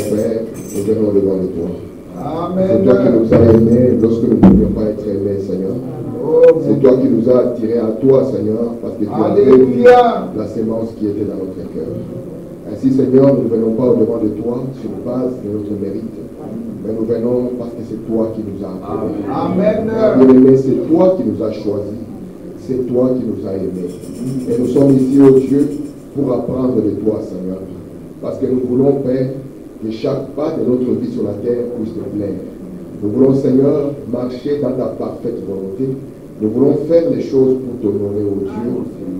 Père, nous venons devant de toi. Amen. C'est toi qui nous as aimés lorsque nous ne pouvions pas être aimés, Seigneur. C'est toi qui nous as attirés à toi, Seigneur, parce que tu as réuni la sémence qui était dans notre cœur. Ainsi, Seigneur, nous ne venons pas au-devant de toi sur base de notre mérite, mais nous venons parce que c'est toi qui nous as appelés. Amen. Bien-aimé, c'est toi qui nous as choisis. C'est toi qui nous as aimés. Et nous sommes ici, ô Dieu, pour apprendre de toi, Seigneur. Parce que nous voulons, Père, que chaque pas de notre vie sur la terre puisse te plaire. Nous voulons, Seigneur, marcher dans ta parfaite volonté. Nous voulons faire les choses pour t'honorer, ô Dieu.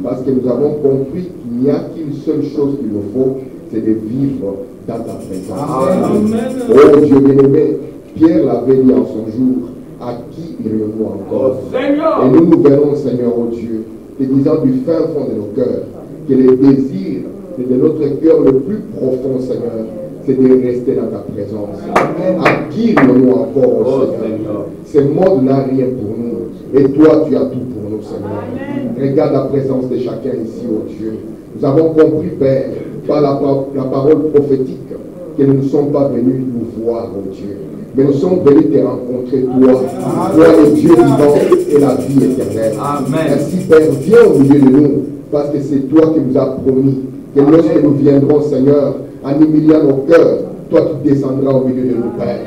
Parce que nous avons compris qu'il n'y a qu'une seule chose qu'il nous faut, c'est de vivre dans ta présence. Amen. Oh Dieu bien-aimé, Pierre l'avait dit en son jour, à qui irions-nous encore? Et nous venons, Seigneur, oh Dieu, te disant du fin fond de nos cœurs, que les désirs de notre cœur le plus profond, Seigneur, c'est de rester dans ta présence. Amen. À qui irions-nous encore, oh Seigneur? Ce monde n'a rien pour nous, et toi, tu as tout pour nous, Seigneur. Amen. Regarde la présence de chacun ici, oh Dieu. Nous avons compris, Père, par la parole prophétique, que nous ne sommes pas venus nous voir, oh Dieu. Mais nous sommes venus te rencontrer, toi. Toi, le Dieu vivant et la vie éternelle. Amen. Ainsi, Père, viens au milieu de nous, parce que c'est toi qui nous as promis que lorsque nous viendrons, Seigneur, en humiliant nos cœurs, toi tu descendras au milieu de nous, Père.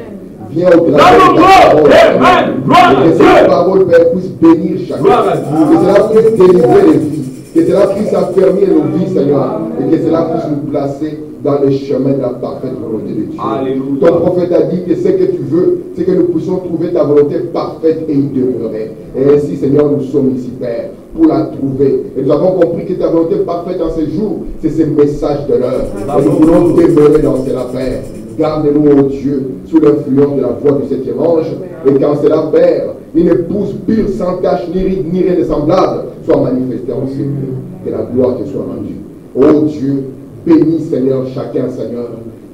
Viens au travers de ta parole. Que cette parole, Père, puisse bénir chacun. Que cela puisse délivrer les vies. Que cela puisse affermir nos vies, Seigneur. Et que cela puisse nous placer dans le chemin de la parfaite volonté de Dieu. Alléluia. Ton prophète a dit que ce que tu veux, c'est que nous puissions trouver ta volonté parfaite et y demeurer. Et ainsi, Seigneur, nous sommes ici, Père, pour la trouver. Et nous avons compris que ta volonté parfaite en ces jours, c'est ce message de l'heure. Et nous voulons demeurer dans cela, Père. Garde-nous, ô Dieu, sous l'influence de la voix du septième ange. Et quand cela, Père, une épouse pure, sans tache, ni ride, ni rien de semblable, soit manifestée en ces lieux. Que la gloire te soit rendue. Ô Dieu, bénis, Seigneur, chacun, Seigneur.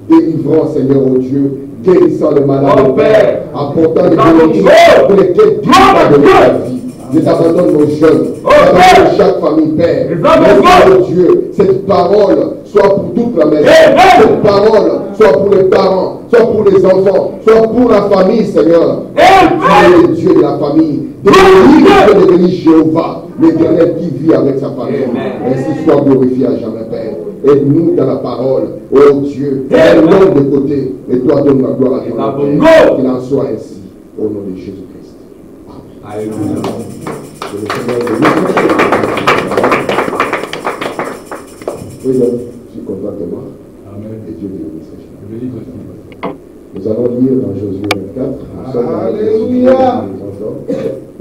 Délivrant, Seigneur, ô Dieu. Guérissant le malade, Oh, Père. apportant les bénédictions pour lesquelles Dieu t'a donné la vie. Je t'abandonne nos jeunes. J'abandonne chaque famille, Père. Laisse, ô Dieu, cette parole soit pour toute la maison. Cette parole soit pour les parents, soit pour les enfants, soit pour la famille, Seigneur. Tu es le Dieu de la famille. De devenir Jéhovah, l'Éternel qui vit avec sa famille. Ainsi soit glorifié à jamais, Père. Aide-nous dans la parole, ô Dieu. Aide-nous de côté. Et toi, donne la gloire à toi. Qu'il en soit ainsi. Au nom de Jésus-Christ. Amen. Alléluia. Que le Seigneur bénisse. Oui, je suis content de moi. Amen. Et Dieu bénisse. Nous allons lire dans Josué 24. Nous sommes dans Alléluia.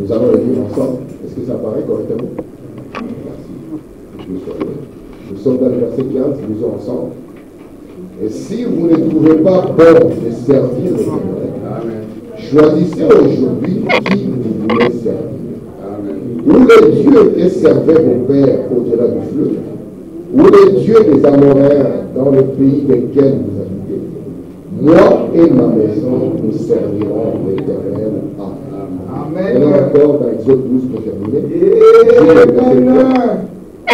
Nous allons le lire ensemble. Est-ce que ça apparaît correctement? Merci. Nous sommes dans le verset 15, lisons ensemble. Et si vous ne trouvez pas bon de servir le Seigneur, choisissez aujourd'hui qui vous voulez servir. Ou les dieux que servaient vos pères au-delà du fleuve, ou les dieux des Amoréens dans le pays desquels vous habitez. Moi et ma maison, nous servirons l'Éternel. Amen. Et là encore dans Exode 12 pour terminer.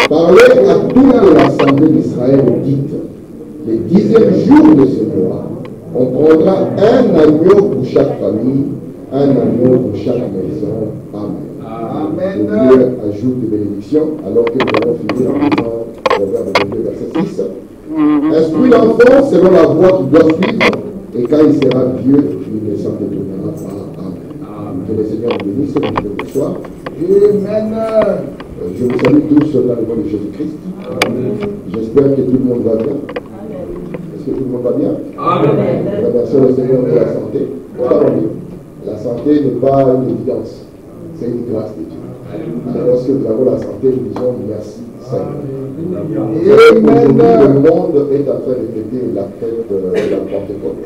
Parlez à toute l'assemblée d'Israël et dites, le 10e jour de ce mois, on prendra un agneau pour chaque famille, un agneau pour chaque maison. Amen. Dieu ajoute des bénédictions alors que nous allons finir en disant Proverbe 22, verset 6. Instruis l'enfant selon la voie qu'il doit suivre, et quand il sera vieux, il ne s'en détournera pas. Amen. Que le Seigneur nous bénisse ce soir. Amen. Je vous salue tous dans le nom de Jésus-Christ. J'espère que tout le monde va bien. Est-ce que tout le monde va bien? Amen. Nous remercions le Seigneur pour la santé. La santé n'est pas une évidence, c'est une grâce de Dieu. Alors, lorsque nous avons la santé, nous disons merci Seigneur. Aujourd'hui, le monde est en train de fêter la fête de la Pentecôte.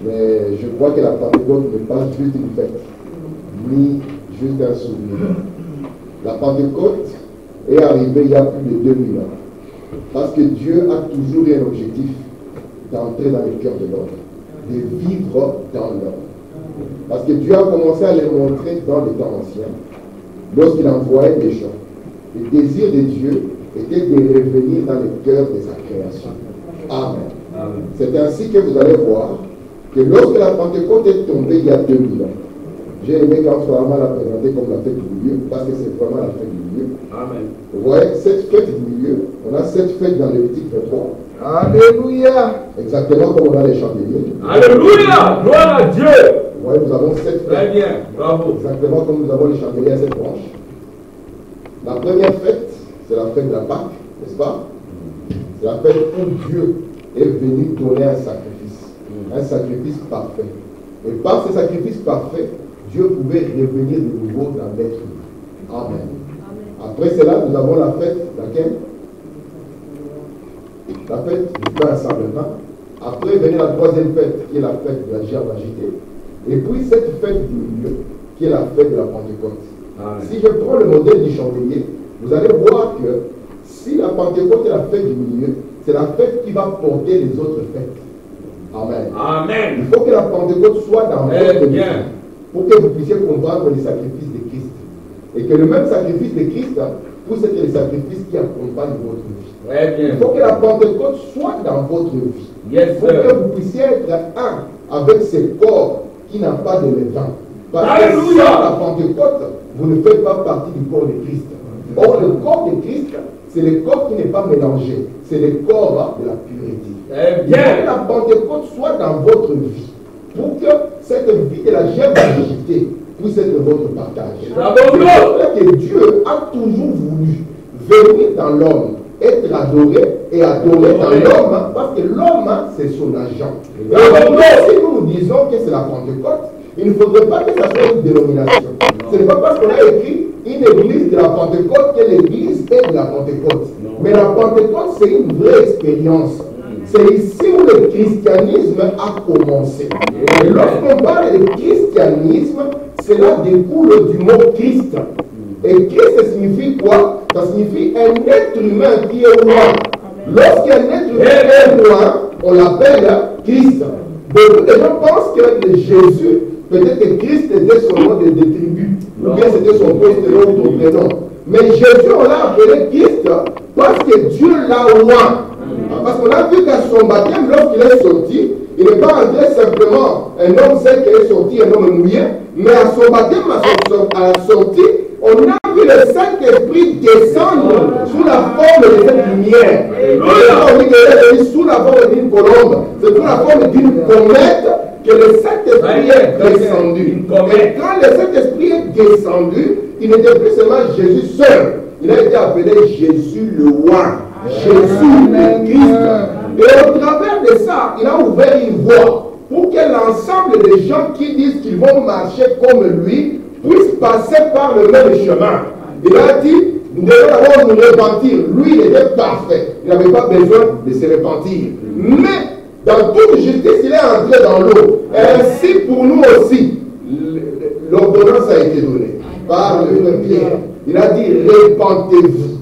Mais je crois que la Pentecôte n'est pas juste une fête, ni juste un souvenir. La Pentecôte est arrivée il y a plus de 2000 ans. Parce que Dieu a toujours eu un objectif d'entrer dans le cœur de l'homme, de vivre dans l'homme. Parce que Dieu a commencé à les montrer dans les temps anciens, lorsqu'il envoyait des gens. Le désir de Dieu était de revenir dans le cœur de sa création. Amen. C'est ainsi que vous allez voir que lorsque la Pentecôte est tombée il y a 2000 ans, j'ai aimé quand Frama l'a présenté comme la fête du milieu, parce que c'est vraiment la fête du milieu. Amen. Vous voyez, cette fête du milieu, on a cette fête dans Lévitique 23. Alléluia. Exactement comme on a les chandeliers. Alléluia. Gloire à Dieu. Vous voyez, nous avons cette Très fête. bien. Bravo. Exactement comme nous avons les chandeliers à cette branche. La première fête, c'est la fête de la Pâque, n'est-ce pas? C'est la fête où Dieu est venu donner un sacrifice parfait. Et par ce sacrifice parfait, Dieu pouvait revenir de nouveau dans l'être humain. Amen. Après cela, nous avons la fête, laquelle? La fête du pain à semblement. Après venait la troisième fête, qui est la fête de la gerbe agitée. Et puis cette fête du milieu, qui est la fête de la Pentecôte. Amen. Si je prends le modèle du chandelier, vous allez voir que si la Pentecôte est la fête du milieu, c'est la fête qui va porter les autres fêtes. Amen. Amen. Il faut que la Pentecôte soit dans votre vie pour que vous puissiez comprendre les sacrifices de Christ. Et que le même sacrifice de Christ puisse être les sacrifices qui accompagnent votre vie. Très bien. Il faut que la Pentecôte soit dans votre vie. Yes, pour que vous puissiez être un avec ce corps qui n'a pas de levain. Parce que sans la Pentecôte, vous ne faites pas partie du corps de Christ. Or, le corps de Christ, c'est le corps qui n'est pas mélangé. C'est le corps de la pureté. Il faut que la Pentecôte soit dans votre vie. Pour que cette vie de la gerbe agitée puisse être votre partage. C'est que Dieu a toujours voulu venir dans l'homme, être adoré et adoré dans l'homme, parce que l'homme, c'est son agent. Et si nous disons que c'est la Pentecôte, il ne faudrait pas que ça soit une dénomination. Ce n'est pas parce qu'on a écrit une église de la Pentecôte que l'église est de la Pentecôte. Mais la Pentecôte, c'est une vraie expérience. C'est ici où le christianisme a commencé. Et lorsqu'on parle de christianisme, cela découle du mot Christ. Et Christ, ça signifie quoi? Ça signifie un être humain qui est loin. Lorsqu'un être humain est loin, on l'appelle Christ. Beaucoup de gens pensent que Jésus, peut-être que Christ était son nom de tribu, ou bien c'était son poste ou son prénom. Mais Jésus, on l'a appelé Christ parce que Dieu l'a loin. Parce qu'on a vu qu'à son baptême, lorsqu'il est sorti, il n'est pas entré simplement un homme sec qui est sorti, un homme mouillé, mais à son baptême, à la sortie, on a vu le Saint-Esprit descendre sous la forme de cette lumière. On dit qu'il est sous la forme d'une colombe, c'est sous la forme d'une comète que le Saint-Esprit est descendu. Et quand le Saint-Esprit est descendu, il n'était plus seulement Jésus seul, il a été appelé Jésus le roi. Jésus le Christ. Et au travers de ça, il a ouvert une voie pour que l'ensemble des gens qui disent qu'ils vont marcher comme lui puissent passer par le même chemin. Il a dit, nous devons d'abord nous repentir. Lui, il était parfait. Il n'avait pas besoin de se repentir. Mais dans toute justice, il est entré dans l'eau. Ainsi pour nous aussi, l'ordonnance a été donnée par le frère Pierre. Il a dit, repentez-vous.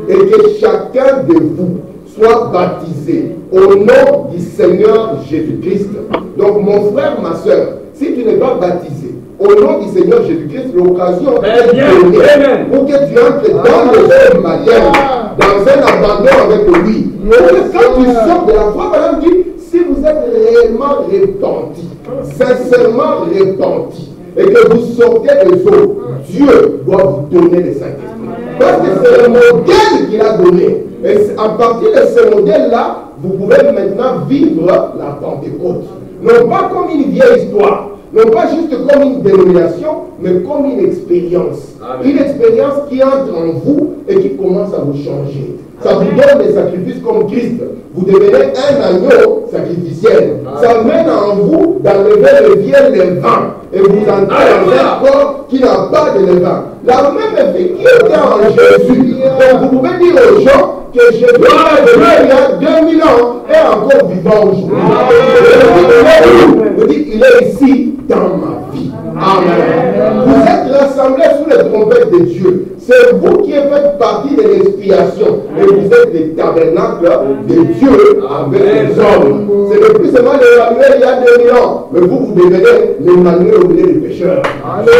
Et que chacun de vous soit baptisé au nom du Seigneur Jésus-Christ. Donc mon frère, ma soeur, si tu n'es pas baptisé au nom du Seigneur Jésus-Christ, l'occasion est donnée pour que tu entres dans le jeu mariage, dans un abandon avec lui. Pour que quand tu sors de la foi, madame dit, si vous êtes réellement repenti, sincèrement repenti, et que vous sortez des eaux, Dieu doit vous donner le Saint-Esprit. Parce que c'est le modèle qu'il a donné. Et à partir de ce modèle-là, vous pouvez maintenant vivre la Pentecôte. Non pas comme une vieille histoire, non pas juste comme une dénomination, mais comme une expérience. Amen. Une expérience qui entre en vous et qui commence à vous changer. Ça vous donne des sacrifices comme Christ. Vous devenez un agneau sacrificiel. Amen. Ça mène en vous d'enlever le vieux levain. Et vous entrez dans un corps qui n'a pas de levain. La même vie qui était en Jésus. Donc vous pouvez dire aux gens que Jésus est venu il y a 2000 ans et encore vivant aujourd'hui. Vous dites qu'il est ici dans ma vie. Amen. Vous êtes rassemblés sous les trompettes de Dieu. C'est vous qui faites partie de l'expiation. Et vous êtes les tabernacles de Dieu avec les hommes. Ce n'est plus seulement l'Emmanuel il y a 2000 ans. Mais vous devenez l'Emmanuel au milieu des pécheurs. Dieu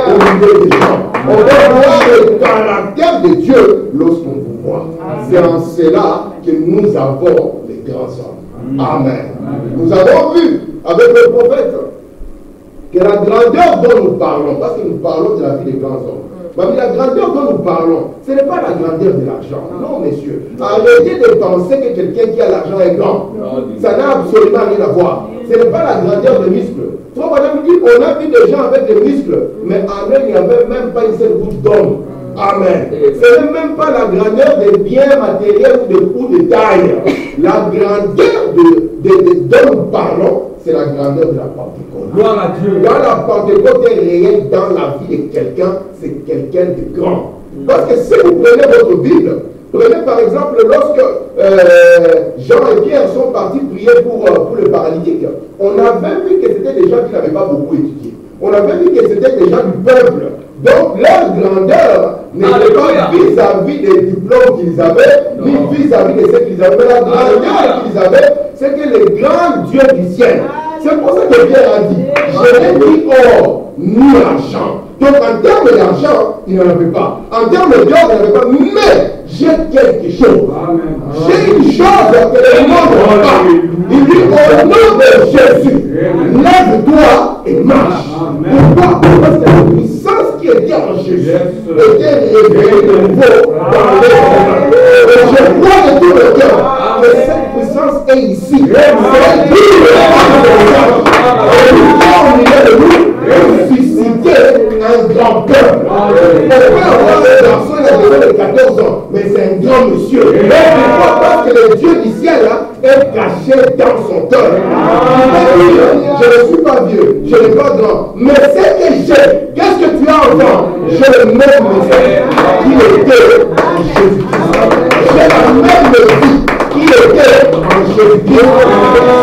au milieu des gens. On va voir le caractère de Dieu lorsqu'on vous voit. C'est en cela que nous avons les grands hommes. Amen. Nous avons vu avec le prophète que la grandeur dont nous parlons, parce que nous parlons de la vie des grands hommes, mais la grandeur dont nous parlons, ce n'est pas la grandeur de l'argent. Non, messieurs. Arrêtez de penser que quelqu'un qui a l'argent est grand. Ça n'a absolument rien à voir. Ce n'est pas la grandeur des muscles. Trop madame dit, on a vu des gens avec des muscles, mais en eux, il n'y avait même pas une seule goutte d'homme. Amen. Ce n'est même pas la grandeur des biens matériels ou de taille. La grandeur dont nous parlons, c'est la grandeur de la Pentecôte. Gloire à Dieu. Quand la Pentecôte est réelle dans la vie de quelqu'un, c'est quelqu'un de grand. Parce que si vous prenez votre Bible, prenez par exemple lorsque Jean et Pierre sont partis prier pour le paralytique, on avait vu que c'était des gens qui n'avaient pas beaucoup étudié. On avait vu que c'était des gens du peuple. Donc leur grandeur n'était pas vis-à-vis des diplômes qu'ils avaient, ni vis-à-vis de ce qu'ils avaient. Mais la grandeur qu'ils avaient, c'est que le grand Dieu du ciel. C'est pour ça que Pierre a dit, je n'ai ni or, ni argent. Donc en termes d'argent, il n'en avait pas. En termes d'or, il n'en avait pas. Mais j'ai quelque chose. J'ai une chose que le monde n'a pas. Il dit au nom de Jésus, lève-toi et marche. Pourquoi? Parce que la puissance qui était en Jésus était révélée de nouveau dans les hommes. Et je crois de tout le cœur que cette puissance est ici. C'est lui le nous susciter un grand peuple. On peut avoir un garçon, il a besoin de 14 ans, mais c'est un grand monsieur. Pourquoi? Parce que le Dieu du ciel est caché dans son cœur. Je ne suis pas vieux, je n'ai pas grand, mais ce que j'ai, qu'est-ce que tu as enfant? J'ai le même monsieur qui était en Jésus-Christ. J'ai la même vie qui était en Jésus-Christ.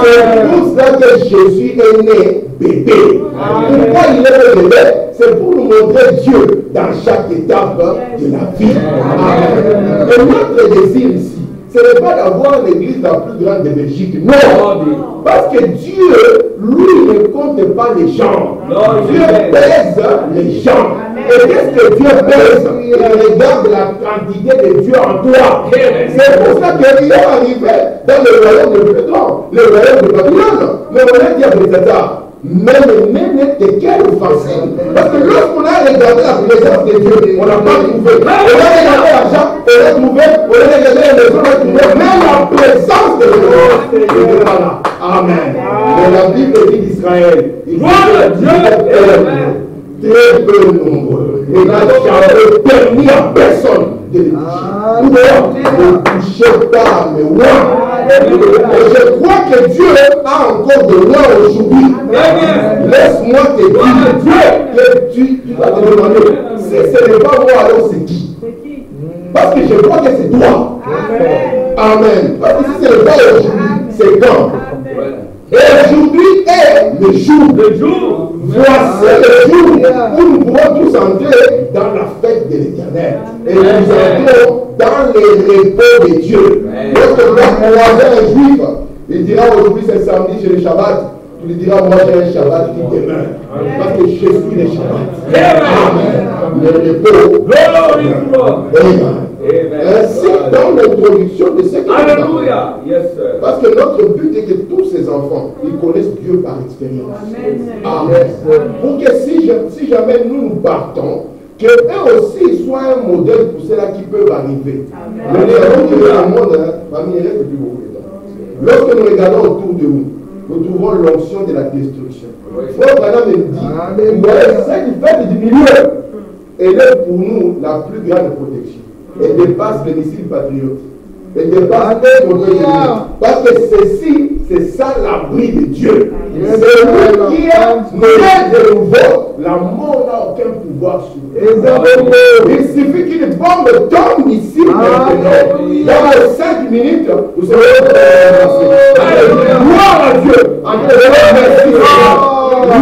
C'est pour ça que Jésus est né bébé. Pourquoi il est bébé? C'est pour nous montrer Dieu dans chaque étape de la vie. Amen. Et notre désir ici, ce n'est pas d'avoir l'église la plus grande de Belgique. Non. Parce que Dieu, lui, ne compte pas les gens. Dieu pèse les gens. Et qu'est-ce que Dieu pèse? Il regarde la quantité de Dieu en toi. C'est pour ça qu'il est arrivé dans le royaume de plus grand, le royaume de Babylone. Mais on a dit à Brézata, même n'est que quelle facile. Parce que lorsqu'on a regardé la présence de Dieu, on n'a pas trouvé. On a regardé l'argent, on a trouvé. On a regardé la maison, on a trouvé. Mais la présence de Dieu n'est pas là. Amen. Mais la Bible dit d'Israël, il très peu nombreux. Et là, j'avais permis à personne de les toucher. Ne touchez pas mes lois. Et je crois que Dieu a encore de lois aujourd'hui. Laisse-moi te dire que tu vas te demander, si ce n'est pas moi, alors c'est qui? Parce que je crois que c'est toi. Amen. Parce que si ce n'est pas aujourd'hui, c'est quand? Et aujourd'hui est le jour. Voici le jour où nous pourrons tous entrer dans la fête de l'Éternel. Et nous entrons dans les repos de Dieu. Lorsque notre voisin est juif, il dira aujourd'hui c'est samedi, j'ai le Shabbat. Tu lui diras, moi j'ai un Shabbat qui demeure. Parce que je suis le Shabbat. Amen. Le repos. Amen. Ainsi, dans l'introduction de ce que Alléluia. Yes, sir. Parce que notre but est que tous ces enfants, ils connaissent Dieu par expérience. Amen. Pour que si jamais nous partons, qu'eux aussi soient un modèle pour ceux-là qui peuvent arriver. Nous regardons que le monde, famille, il reste depuis beaucoup de temps. Lorsque nous regardons autour de nous, nous trouvons l'onction de la destruction. Frère Branham me dit, cette fête du milieu, elle est pour nous la plus grande protection. Elle dépasse les missiles patriotes. Elle dépasse les montées. Parce que ceci, c'est ça l'abri de Dieu. C'est lui qui est né de nouveau. La mort n'a aucun pouvoir sur elle. Il suffit qu'une bombe tombe ici maintenant. Dans les 5 minutes, vous serez gloire à Dieu.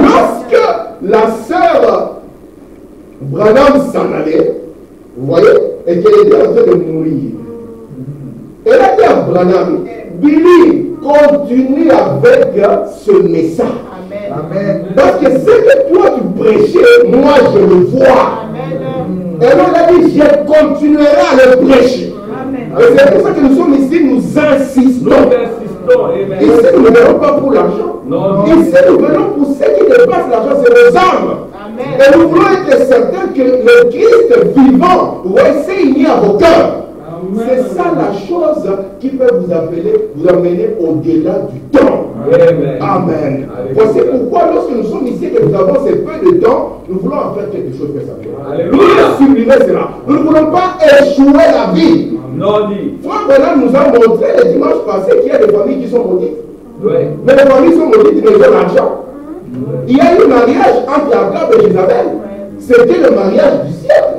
Lorsque la sœur Branham s'en allait, vous voyez, et qu'elle était en train de mourir. Elle a dit à Branham, Billy, continue avec ce message. Amen. Parce que ce que toi tu prêchais, moi je le vois. Amen. Et on a dit, je continuerai à le prêcher. Amen. Et c'est pour ça que nous sommes ici, nous insistons. Non, amen. Ici, nous ne venons pas pour l'argent. Non. Ici, nous venons pour ce qui dépasse l'argent, c'est nos âmes. Amen. Et nous voulons être certains que le Christ vivant, c'est igné à vos cœurs. C'est ça la chose qui peut vous amener au-delà du temps. Amen. Amen. Alléluia. Voici pourquoi lorsque nous sommes ici, que nous avons ces peu de temps, nous voulons en faire quelque chose que ça fait. Alléluia. Nous voulons sublimer cela. Nous ne voulons pas échouer la vie. Non dit. Frère Bernard nous a montré le dimanche passé qu'il y a des familles qui sont maudites. Oui. Mais les familles sont maudites, mais ils ont l'argent. Il y a eu un mariage entre Abraham et Jézabel. C'était le mariage du siècle.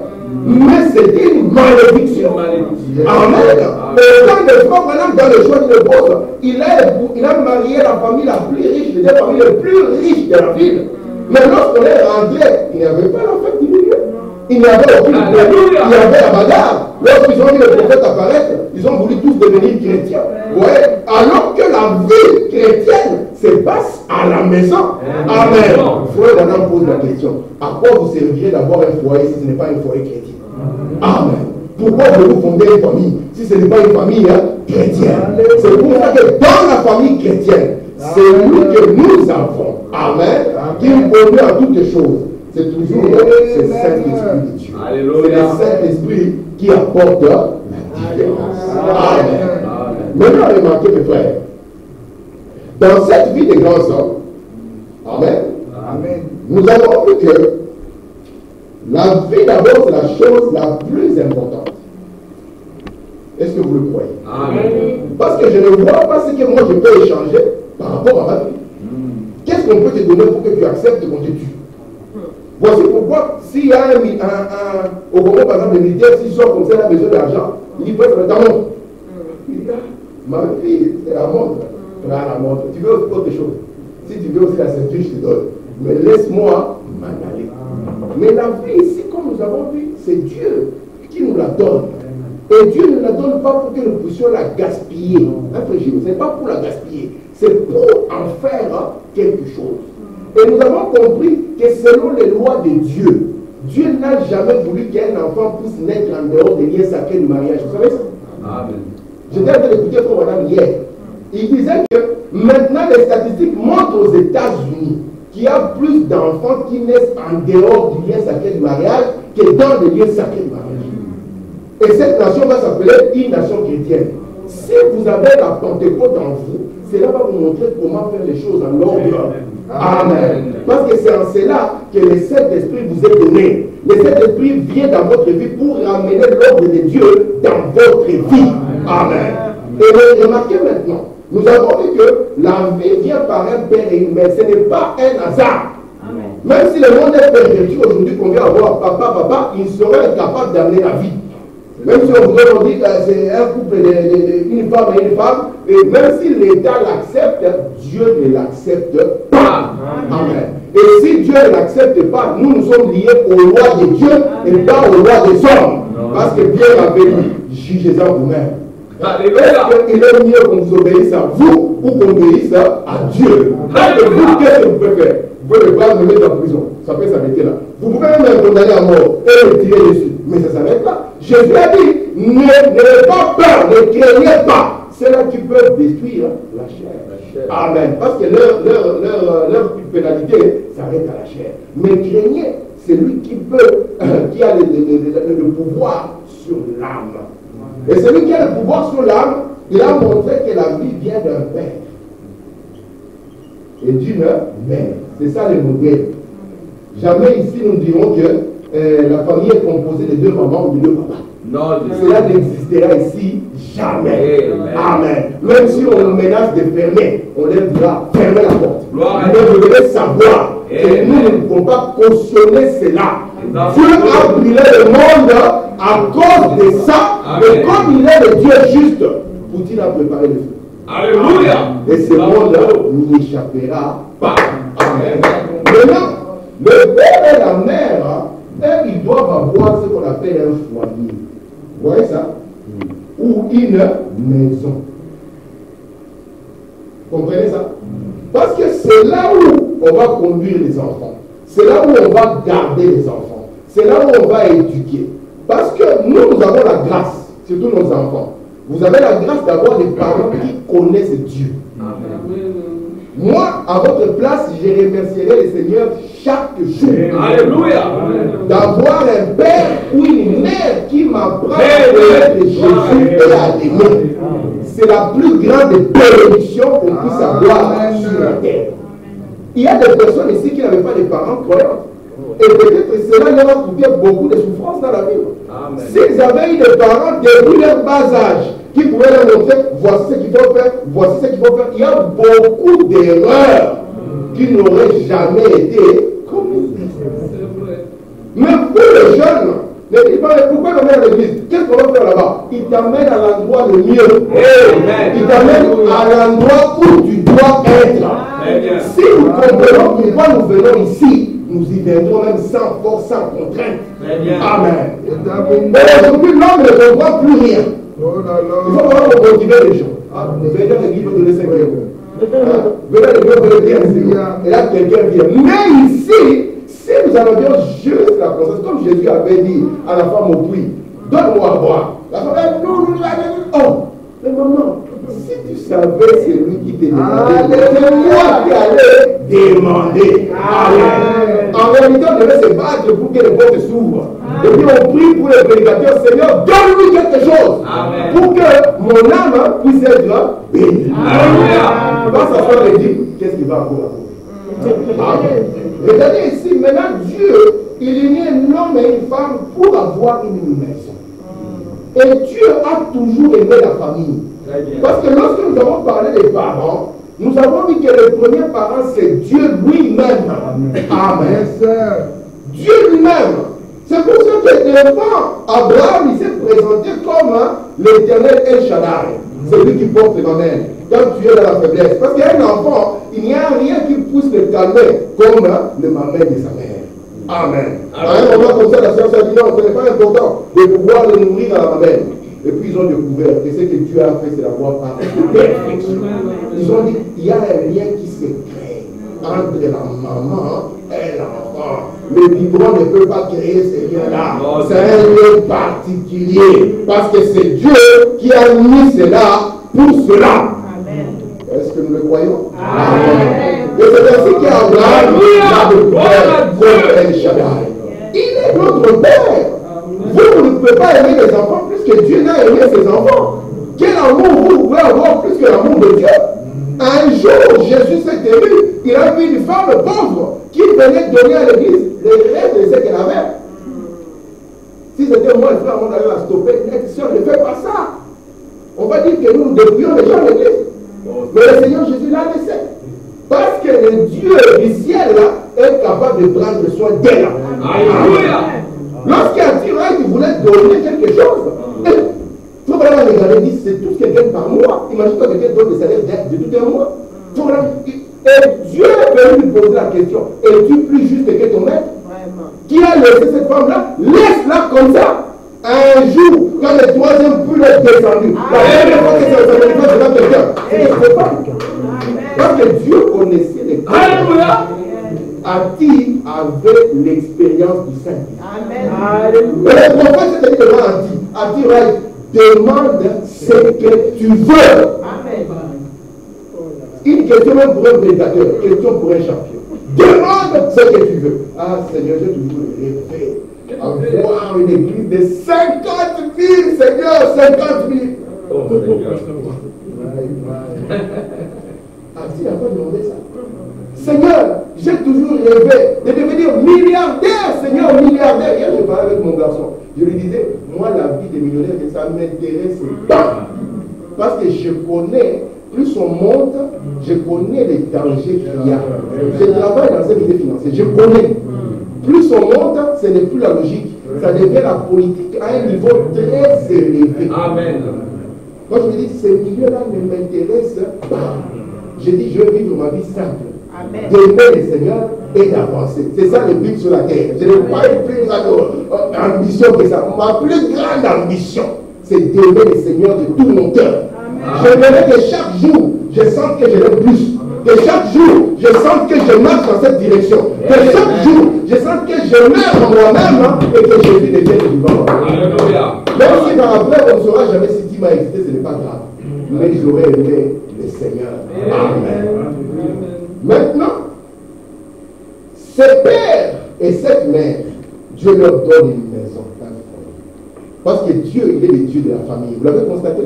Mais c'était une malédiction. Amen. Et quand le frère Branham, dans le choix de l'épouse, il a marié la famille la plus riche, les deux familles les plus riches de la ville. Mais lorsqu'on est rentré, il n'y avait pas la fête du milieu. Il n'y avait aucune fête. Il y avait la bagarre. Lorsqu'ils ont vu le prophète apparaître, ils ont voulu tous devenir chrétiens. Ouais. Alors que la vie chrétienne se passe à la maison. Amen. Frère Branham pose la question. À quoi vous serviriez d'avoir un foyer si ce n'est pas un foyer chrétien? Amen. Pourquoi voulez-vous fonder une famille si ce n'est pas une famille chrétienne? C'est pour ça que dans la famille chrétienne, c'est lui que nous avons. Amen. Qui nous conduit à toutes les choses. C'est toujours le Saint-Esprit de Dieu. C'est le Saint-Esprit qui apporte la différence. Amen. Maintenant, remarquez mes frères. Dans cette vie des grands hommes, amen, nous avons vu que la vie d'abord, c'est la chose la plus importante. Est-ce que vous le croyez? Amen. Parce que je ne vois pas ce que moi je peux échanger par rapport à ma vie. Qu'est-ce qu'on peut te donner pour que tu acceptes qu'on te tue? Voici pourquoi, s'il y a au Congo, par exemple, les militaires, s'ils sortent comme ça, il a besoin d'argent, il dit, ta montre. Il dit, ma fille, c'est la montre. Prends la montre. Tu veux autre chose. Si tu veux aussi la ceinture, je te donne. Mais laisse-moi m'en aller. Mais la vie ici, comme nous avons vu, c'est Dieu qui nous la donne. Et Dieu ne la donne pas pour que nous puissions la gaspiller. Ce n'est pas pour la gaspiller. C'est pour en faire quelque chose. Et nous avons compris que selon les lois de Dieu, Dieu n'a jamais voulu qu'un enfant puisse naître en dehors des liens sacrés du mariage. Vous savez ça? Amen. J'étais en train d'écouter Frère Madame hier. Il disait que maintenant les statistiques montrent aux États-Unis qu'il y a plus d'enfants qui naissent en dehors du lien sacré du mariage que dans le lien sacré du mariage. Et cette nation va s'appeler une nation chrétienne. Si vous avez la Pentecôte en vous, cela va vous montrer comment faire les choses en ordre. Amen. Parce que c'est en cela que le Saint-Esprit vous est donné. Le Saint-Esprit vient dans votre vie pour ramener l'ordre de Dieu dans votre vie. Amen. Et remarquez maintenant, nous avons vu que la vie vient par un père et une mère. Ce n'est pas un hasard. Amen. Même si le monde est perverti aujourd'hui, qu'on vient avoir papa, il serait incapable d'amener la vie. Même si on vous dit que c'est un couple d'une femme et une femme, et même si l'État l'accepte, Dieu ne l'accepte pas. Amen. Et si Dieu ne l'accepte pas, nous sommes liés aux lois de Dieu et pas aux lois des hommes. Parce que Pierre avait dit, jugez-en vous-même. Il est mieux qu'on vous obéisse à vous ou qu'on obéisse à Dieu. Et vous, qu'est-ce que vous pouvez faire? Vous pouvez pas me mettre en prison. Ça peut s'arrêter là. Vous pouvez même condamner à mort et le tirer dessus. Mais ça ne s'arrête pas. Jésus a dit, n'ayez pas peur, ne craignez pas. C'est là qui peuvent détruire la chair. Amen. Parce que leur pénalité s'arrête à la chair. Mais craignez, c'est lui qui a le pouvoir sur l'âme. Et celui qui a le pouvoir sur l'âme, il a montré que la vie vient d'un père et d'une mère. C'est ça le modèle. Jamais ici nous dirons que la famille est composée de deux mamans ou de deux papas. Non, cela n'existera ici jamais. Amen. Même si on nous menace de fermer, on leur dira fermer la porte. Mais vous devez savoir que nous ne pouvons pas cautionner cela. Dieu a brûlé le monde à cause de ça. Et comme il est le Dieu juste, Poutine a préparé le feu. Alléluia. Et ce monde n'y échappera pas. Amen. Maintenant, le père et la mère, eux, ils doivent avoir ce qu'on appelle un foyer. Vous voyez ça? Ou une maison. Vous comprenez ça? Parce que c'est là où on va conduire les enfants. C'est là où on va garder les enfants. C'est là où on va éduquer. Parce que nous avons la grâce, surtout nos enfants. vous avez la grâce d'avoir des parents qui connaissent Dieu. Moi, à votre place, je remercierai le Seigneur chaque jour. Alléluia. D'avoir un père ou une mère qui m'apprend à connaître Jésus et à l'aimer. C'est la plus grande bénédiction qu'on puisse avoir sur la terre. Il y a des personnes ici qui n'avaient pas de parents croyants. Et peut-être cela leur a coûté beaucoup de souffrance dans la vie. S'ils avaient eu des parents depuis leur bas âge, qui pouvaient leur montrer, voici ce qu'il faut faire, voici ce qu'il faut faire, il y a beaucoup d'erreurs qui n'auraient jamais été commises. Mais pour les jeunes, ne dis pas, pourquoi l'on est à l'église? Qu'est-ce qu'on va faire là-bas? Il t'amène à l'endroit le mieux. Il t'amène à l'endroit où tu dois être. Si nous comprenons pourquoi nous venons ici, nous y viendrons même sans force, sans contrainte. Amen. Mais aujourd'hui, l'homme ne comprend plus rien. Il faut vraiment motiver les gens. Venez à l'église pour donner 5 euros. Venez à l'église pour donner 15 euros. Et là, quelqu'un vient. Mais ici, si nous allons dire juste la conscience, comme Jésus avait dit à la femme au puits, donne-moi à boire. La femme a dit, non, oh, mais maman, si tu savais c'est lui qui te demandait, c'est moi qui allais demander. Amen. En réalité, on devait se battre pour que les portes s'ouvrent. Et puis on prie pour les prédicateurs, Seigneur, donne-lui quelque chose. Amen. Pour que mon âme puisse être bénie. Il va s'asseoir et dire, qu'est-ce qu'il va encore Amen. Regardez ici, maintenant Dieu, il est né un homme et une femme pour avoir une maison. Et Dieu a toujours aimé la famille. Parce que lorsque nous avons parlé des parents, nous avons dit que le premier parent, c'est Dieu lui-même. Amen. Dieu lui-même. C'est pour ça que l'enfant, Abraham, il s'est présenté comme l'éternel El Shaddai. C'est lui qui porte ma main. Quand tu es dans la faiblesse. Parce qu'il y a un enfant, il n'y a rien qui puisse le calmer comme le maman de sa mère. Amen. À un moment comme ça, la science a dit non, ce n'est pas important de pouvoir le nourrir à la mamelle. Et puis ils ont découvert que ce que Dieu a fait, c'est d'avoir par perfection. Ils ont dit, il y a un lien qui se crée entre la maman et l'enfant. Le biberon ne peut pas créer ces liens-là. C'est un lien particulier. Parce que c'est Dieu qui a mis cela pour cela. Est-ce que nous le croyons? Amen. Et c'est ainsi qu'Abraham a découvert comme El Shaddai. Il est notre Père. Vous ne pouvez pas aimer les enfants plus que Dieu n'a aimé ses enfants. Quel amour vous pouvez avoir plus que l'amour de Dieu? Un jour, Jésus s'est ému. Il a vu une femme pauvre qui venait donner à l'église les rêves de ce qu'elle avait. Si c'était moi, le frère, on allait la stopper. Si on ne fait pas ça, on va dire que nous dépouillons les gens à l'église. Mais le Seigneur Jésus l'a laissé. Parce que le Dieu du ciel là, est capable de prendre soin d'elle. Alléluia. Lorsqu'un qui voulait donner quelque chose, il faut vraiment regarder, dit c'est tout ce qu'elle gagne par mois. Imagine que quelqu'un donne le salaire de tout un mois. Et Dieu est venu lui poser la question, es-tu plus juste que ton maître? Qui a laissé cette femme-là? Laisse-la comme ça. Un jour, quand le troisième pull est descendu, la première fois que c'est devant quelqu'un, c'est pas. Parce que Dieu connaissait les cœurs. Alléluia. Adi avait l'expérience du Saint-Esprit. Mais le prophète s'est dit devant Adi, demande ce que tu veux. Amen. Une question même pour un prédicateur, une question pour un champion. Demande ce que tu veux. Ah Seigneur, j'ai toujours rêvé avoir une église de 50 000, Seigneur, 50 000. Oh, Adi n'a pas demandé ça. Seigneur, j'ai toujours rêvé de devenir milliardaire, Seigneur, milliardaire. Hier, je parlais avec mon garçon. Je lui disais, moi, la vie des millionnaires, ça ne m'intéresse pas. Parce que je connais, plus on monte, je connais les dangers qu'il y a. Je travaille dans un milieu financier, je connais. Plus on monte, ce n'est plus la logique. Ça devient la politique à un niveau très élevé. Amen. Moi, je me dis, ces milieux-là ne m'intéressent pas. Je dis, je veux vivre ma vie simple. D'aimer le Seigneur et d'avancer. C'est ça le but sur la terre. Je n'ai pas une plus grande ambition que ça. Ma plus grande ambition, c'est d'aimer le Seigneur de tout mon cœur. J'aimerais que chaque jour, je sente que je l'aime plus. Que chaque jour, je sente que je marche dans cette direction. Que chaque jour, je sente que je meurs en moi-même et que Jésus devienne vivant. Mais Même si par après on ne saura jamais si Tim a existé, ce n'est pas grave. Mais j'aurais aimé le Seigneur. Amen. Maintenant, ces pères et cette mère, Dieu leur donne une maison. Parce que Dieu, il est le Dieu de la famille. Vous l'avez constaté?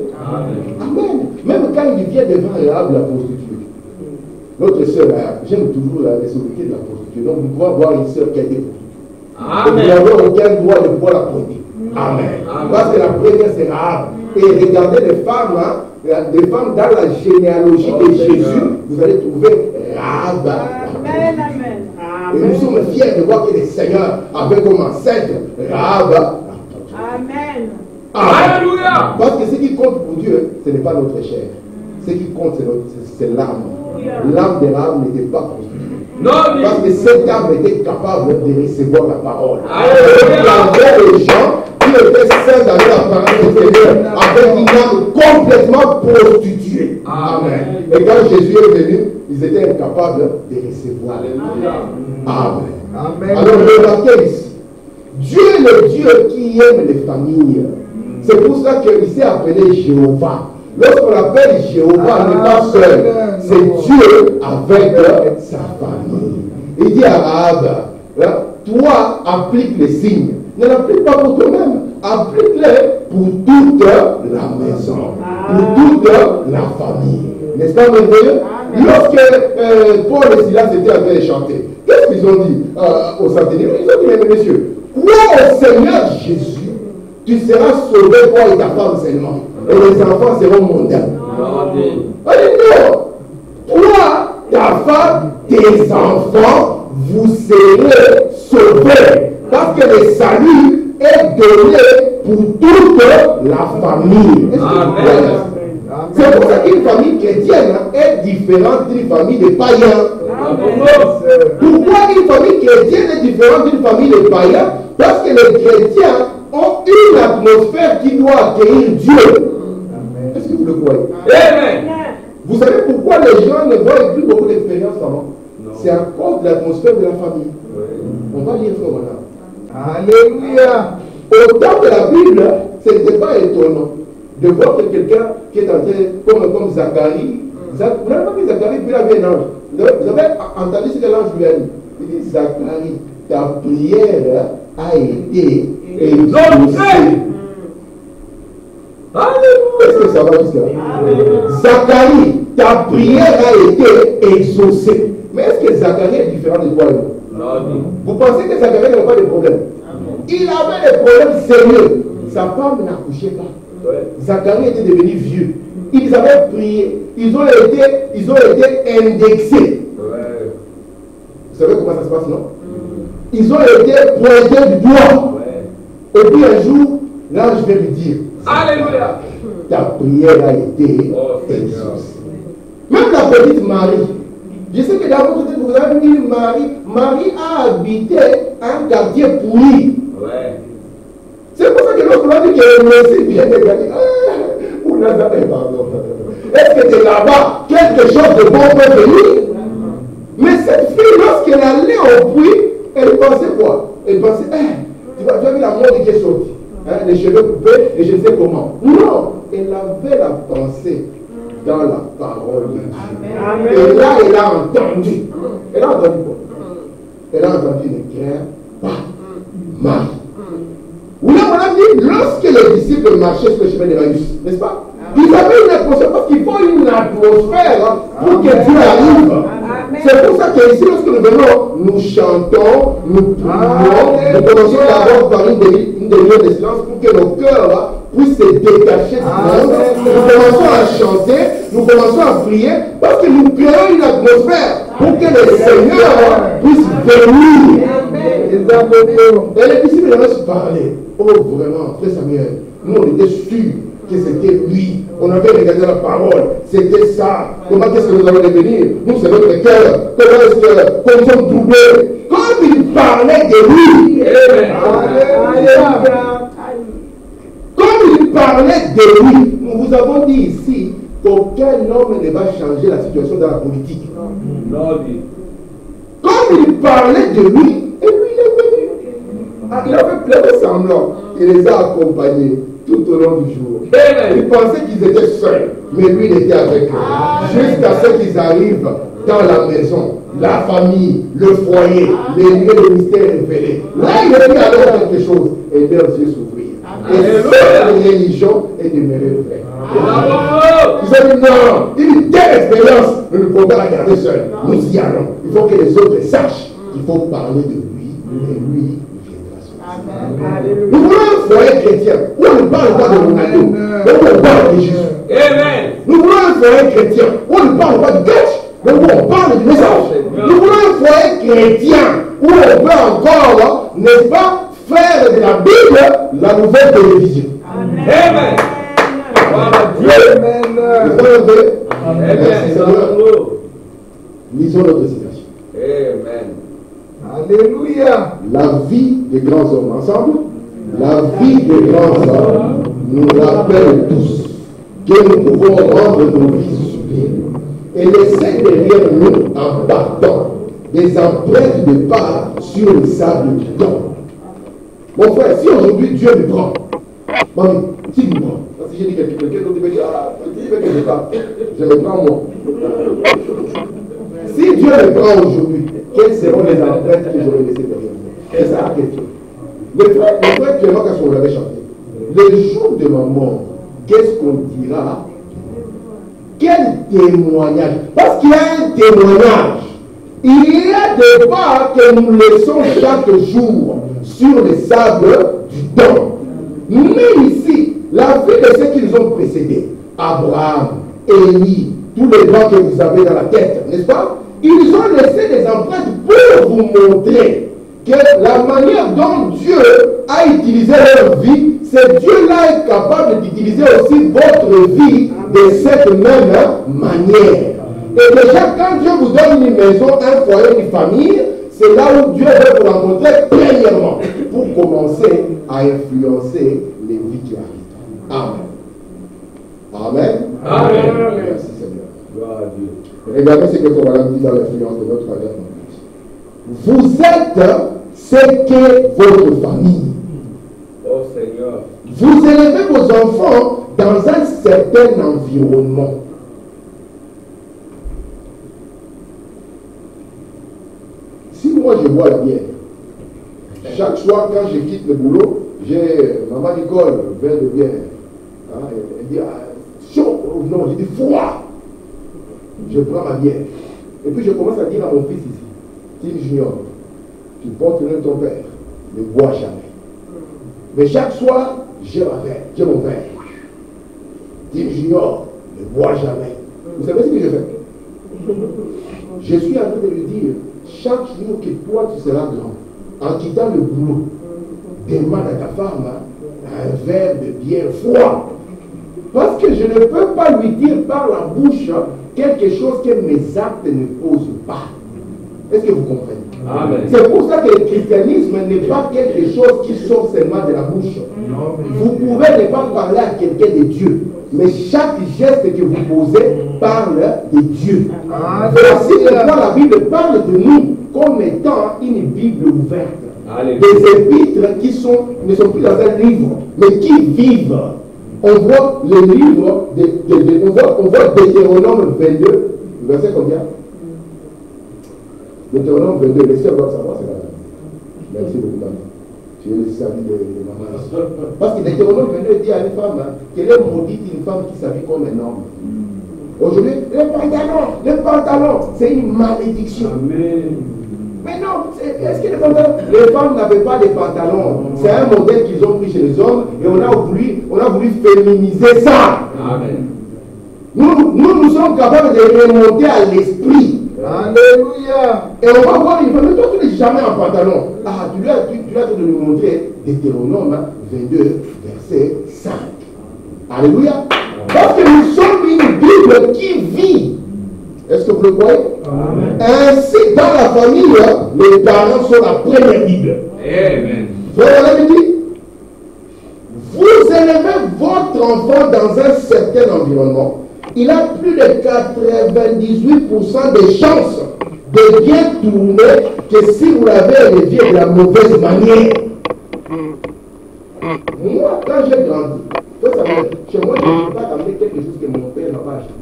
Amen. Même quand il vient devant Rahab, la prostituée. Notre sœur, j'aime toujours la responsabilité de la prostituée. Donc, vous pouvez avoir une sœur qui a été prostituée. Vous n'avez aucun droit de pouvoir la pointer. Amen. Parce que la première, c'est Rahab. Et regardez les femmes, des femmes dans la généalogie de Jésus, vous allez trouver Rahab. Amen. Et nous sommes fiers de voir que le Seigneur avait comme ancêtre Rahab. Amen. Alléluia. Parce que ce qui compte pour Dieu, ce n'est pas notre chair. Ce qui compte, c'est l'âme. L'âme de Rahab n'était pas constituée. Parce que cette âme était capable de recevoir la parole. Il y avait des gens qui étaient saints dans la parole du Seigneur avec une âme complètement prostituée. Amen. Et quand Jésus est venu, ils étaient incapables de recevoir. Amen. Alors remarquez ici. Dieu est le Dieu qui aime les familles. C'est pour ça qu'il s'est appelé Jéhovah. Lorsqu'on appelle Jéhovah, il n'est pas seul. C'est Dieu avec sa famille. Il dit à Rahab, toi, applique les signes. Ne l'applique pas pour toi-même. Applique-les pour toute la maison. Pour toute la famille. N'est-ce pas merveilleux? Lorsque Paul et Silas étaient en train de chanter, qu'est-ce qu'ils ont dit aux centeniers? Ils ont dit, mesdames et messieurs, crois au Seigneur Jésus, tu seras sauvé, toi et ta femme seulement. Et les enfants seront mondains. Non, toi, ta femme, tes enfants, vous serez sauvés. Parce que le salut est donné pour toute la famille. C'est pour ça qu'une famille chrétienne est différente d'une famille de païens. Pourquoi une famille chrétienne est différente d'une famille de païens? Parce que les chrétiens ont une atmosphère qui doit accueillir Dieu. Est-ce que vous le croyez? Amen. Vous savez pourquoi les gens ne voient plus beaucoup d'expérience avant? C'est à cause de l'atmosphère de la famille. On va lire ça. Alléluia. Au temps de la Bible, ce n'était pas étonnant de voir que quelqu'un qui est en train, comme Zacharie, vous n'avez pas vu Zacharie, puis il avait un ange. Vous avez entendu ce que l'ange lui a dit? Il dit, Zacharie, ta prière a été exaucée. Est-ce que ça va jusqu'à? Zacharie, ta prière a été exaucée. Mais est-ce que Zacharie est différent de toi? Vous pensez que Zacharie n'avait pas de problème? Il avait des problèmes sérieux. Sa femme n'accouchait pas. Zacharie était devenu vieux. Ils avaient prié. Ils ont été indexés. Vous savez comment ça se passe, non? Ils ont été pointés du doigt. Et puis un jour, l'ange vient lui dire, Alléluia. Ta prière a été exaucée. Même la petite Marie. Je sais que dans votre tête, vous avez dit Marie. Marie a habité un quartier pourri. C'est pour ça que lorsqu'on a dit qu'elle est aussi bien égalité. Ou Nazareth, pardon. Est-ce que c'est là-bas quelque chose de bon peut venir? Mais cette fille, lorsqu'elle allait au puits, elle pensait quoi? Elle pensait, tu as vu la mode qui est sortie. Les cheveux coupés et je ne sais comment. Non, elle avait la pensée dans la parole de Dieu. Et là, elle a entendu. Elle a entendu quoi? Elle a entendu ne crains pas Marie. Vous l'avez dit, lorsque les disciples marchaient sur le chemin d'Emmaüs, n'est-ce pas? Ils avaient une atmosphère, parce qu'il faut une atmosphère pour que Dieu arrive. C'est pour ça qu'ici, lorsque nous venons, nous chantons, nous prions, nous commençons d'abord par une demi-heure de silence pour que nos cœurs puissent se détacher du monde. Nous commençons à chanter, nous commençons à prier, parce que nous créons une atmosphère pour que le Seigneur puisse venir. Et les disciples avaient se parler. Oh, vraiment, frère Samuel, nous on était sûrs que c'était lui. On avait regardé la parole. C'était ça. Comment est-ce que nous allons devenir? Nous, c'est notre cœur. Comment est-ce que nous sommes doublés? Comme il parlait de lui. Comme il parlait de lui. Nous vous avons dit ici qu'aucun homme ne va changer la situation dans la politique. Comme il parlait de lui, et lui il est venu. Il avait semblant. Il les a accompagnés. tout au long du jour. Amen. Ils pensaient qu'ils étaient seuls, mais lui, il était avec eux. Jusqu'à ce qu'ils arrivent dans la maison, la famille, le foyer, les lieux de mystère révélés. Là, il a dit alors quelque chose et leurs yeux s'ouvrirent. Et cette religion est demeurée vraie. Bravo. Ils ont dit non, il dit telle expérience, nous ne pouvons pas la garder seul. Nous y allons. Il faut que les autres sachent qu'il faut parler de lui et lui viendra sur nous. Nous voulons un foyer chrétien où on ne parle pas de Ronaldo, mais où on parle de Jésus. Amen. Nous voulons un foyer chrétien où on ne parle pas de catch, mais où on parle du message. Nous voulons un foyer chrétien où on peut encore, n'est-ce pas, faire de la Bible la nouvelle télévision. Amen. Gloire à Dieu. Amen. Merci Seigneur. Lisons notre citation. Amen. Alléluia. La vie des grands hommes ensemble, la vie des grands hommes nous rappelle tous que nous pouvons rendre nos vies sublimes et laisser derrière nous en partant des empreintes de pas sur le sable du temps. Mon frère, si aujourd'hui Dieu me prend, mamie, s'il me prend, parce que j'ai dit quelqu'un d'autre me dit, ah, il veut que je parte, je me prends moi. Si Dieu me prend aujourd'hui, quelles seront les empreintes que j'aurais laissées derrière moi? C'est ça la question. Le frère Clément, quand on l'avait chanté, le jour de ma mort, qu'est-ce qu'on dira? Quel témoignage? Parce qu'il y a un témoignage. Il y a des pas que nous laissons chaque jour sur les sables du temps. Mais ici, la vie de ceux qui nous ont précédés, Abraham, Élie, tous les gens que vous avez dans la tête, n'est-ce pas? Ils ont laissé des empreintes pour vous montrer que la manière dont Dieu a utilisé leur vie, c'est Dieu-là est capable d'utiliser aussi votre vie de cette même manière. Et déjà, quand Dieu vous donne une maison, un foyer, une famille, c'est là où Dieu veut vous rencontrer premièrement pour commencer à influencer les vies qui arrivent. Amen. Amen. Amen. Merci Seigneur. Gloire à Dieu. Regardez ce que son madame dit dans l'influence de notre famille. Vous êtes ce qu'est votre famille. Oh Seigneur. Vous élevez vos enfants dans un certain environnement. Si moi je bois la bière, chaque soir quand je quitte le boulot, j'ai maman Nicole, verre de bière. Hein, elle dit chaud, non, j'ai dit froid. Je prends ma bière. Et puis je commence à dire à mon fils ici, Tim Junior, tu portes le nom de ton père, ne bois jamais. Mais chaque soir, j'ai mon verre. Tim Junior, ne bois jamais. Vous savez ce que je fais? Je suis en train de lui dire, chaque jour que toi tu seras grand, en quittant le boulot, demande à ta femme un verre de bière froid. Parce que je ne peux pas lui dire par la bouche quelque chose que mes actes ne posent pas. Est-ce que vous comprenez? Amen. C'est pour ça que le christianisme n'est pas quelque chose qui sort seulement de la bouche. Vous pouvez ne pas parler à quelqu'un de Dieu, mais chaque geste que vous posez parle de Dieu. Voici pourquoi la Bible parle de nous comme étant une Bible ouverte. Alléluia. Des épîtres qui ne sont plus dans un livre, mais qui vivent. On voit le livre, on voit Deutéronome 22, verset combien? Deutéronome 22, les sœurs doivent savoir, c'est là. Merci beaucoup, maman. Tu es le servi de maman. Parce que Deutéronome 22 dit à une femme qu'elle est maudite, une femme qui s'habille comme un homme. Aujourd'hui, les pantalons, c'est une malédiction. Amen. Mais non, est-ce que les femmes n'avaient pas de pantalons? C'est un modèle qu'ils ont pris chez les hommes et on a voulu féminiser ça. Amen. Nous sommes capables de remonter à l'esprit. Alléluia. Et on va voir une femme, mais toi tu n'es jamais en pantalon. Ah, tu dois te nous montrer Deutéronome 22, verset 5. Alléluia. Parce que nous sommes une Bible qui vit. Est-ce que vous le croyez? Amen. Ainsi, dans la famille, les parents sont la première Bible. Amen. Frère, on dit, vous élevez votre enfant dans un certain environnement. Il a plus de 98% de chances de bien tourner que si vous l'avez élevé de la mauvaise manière. Moi, quand j'ai grandi, chez moi, je ne peux pas amener quelque chose que mon père n'a pas acheté.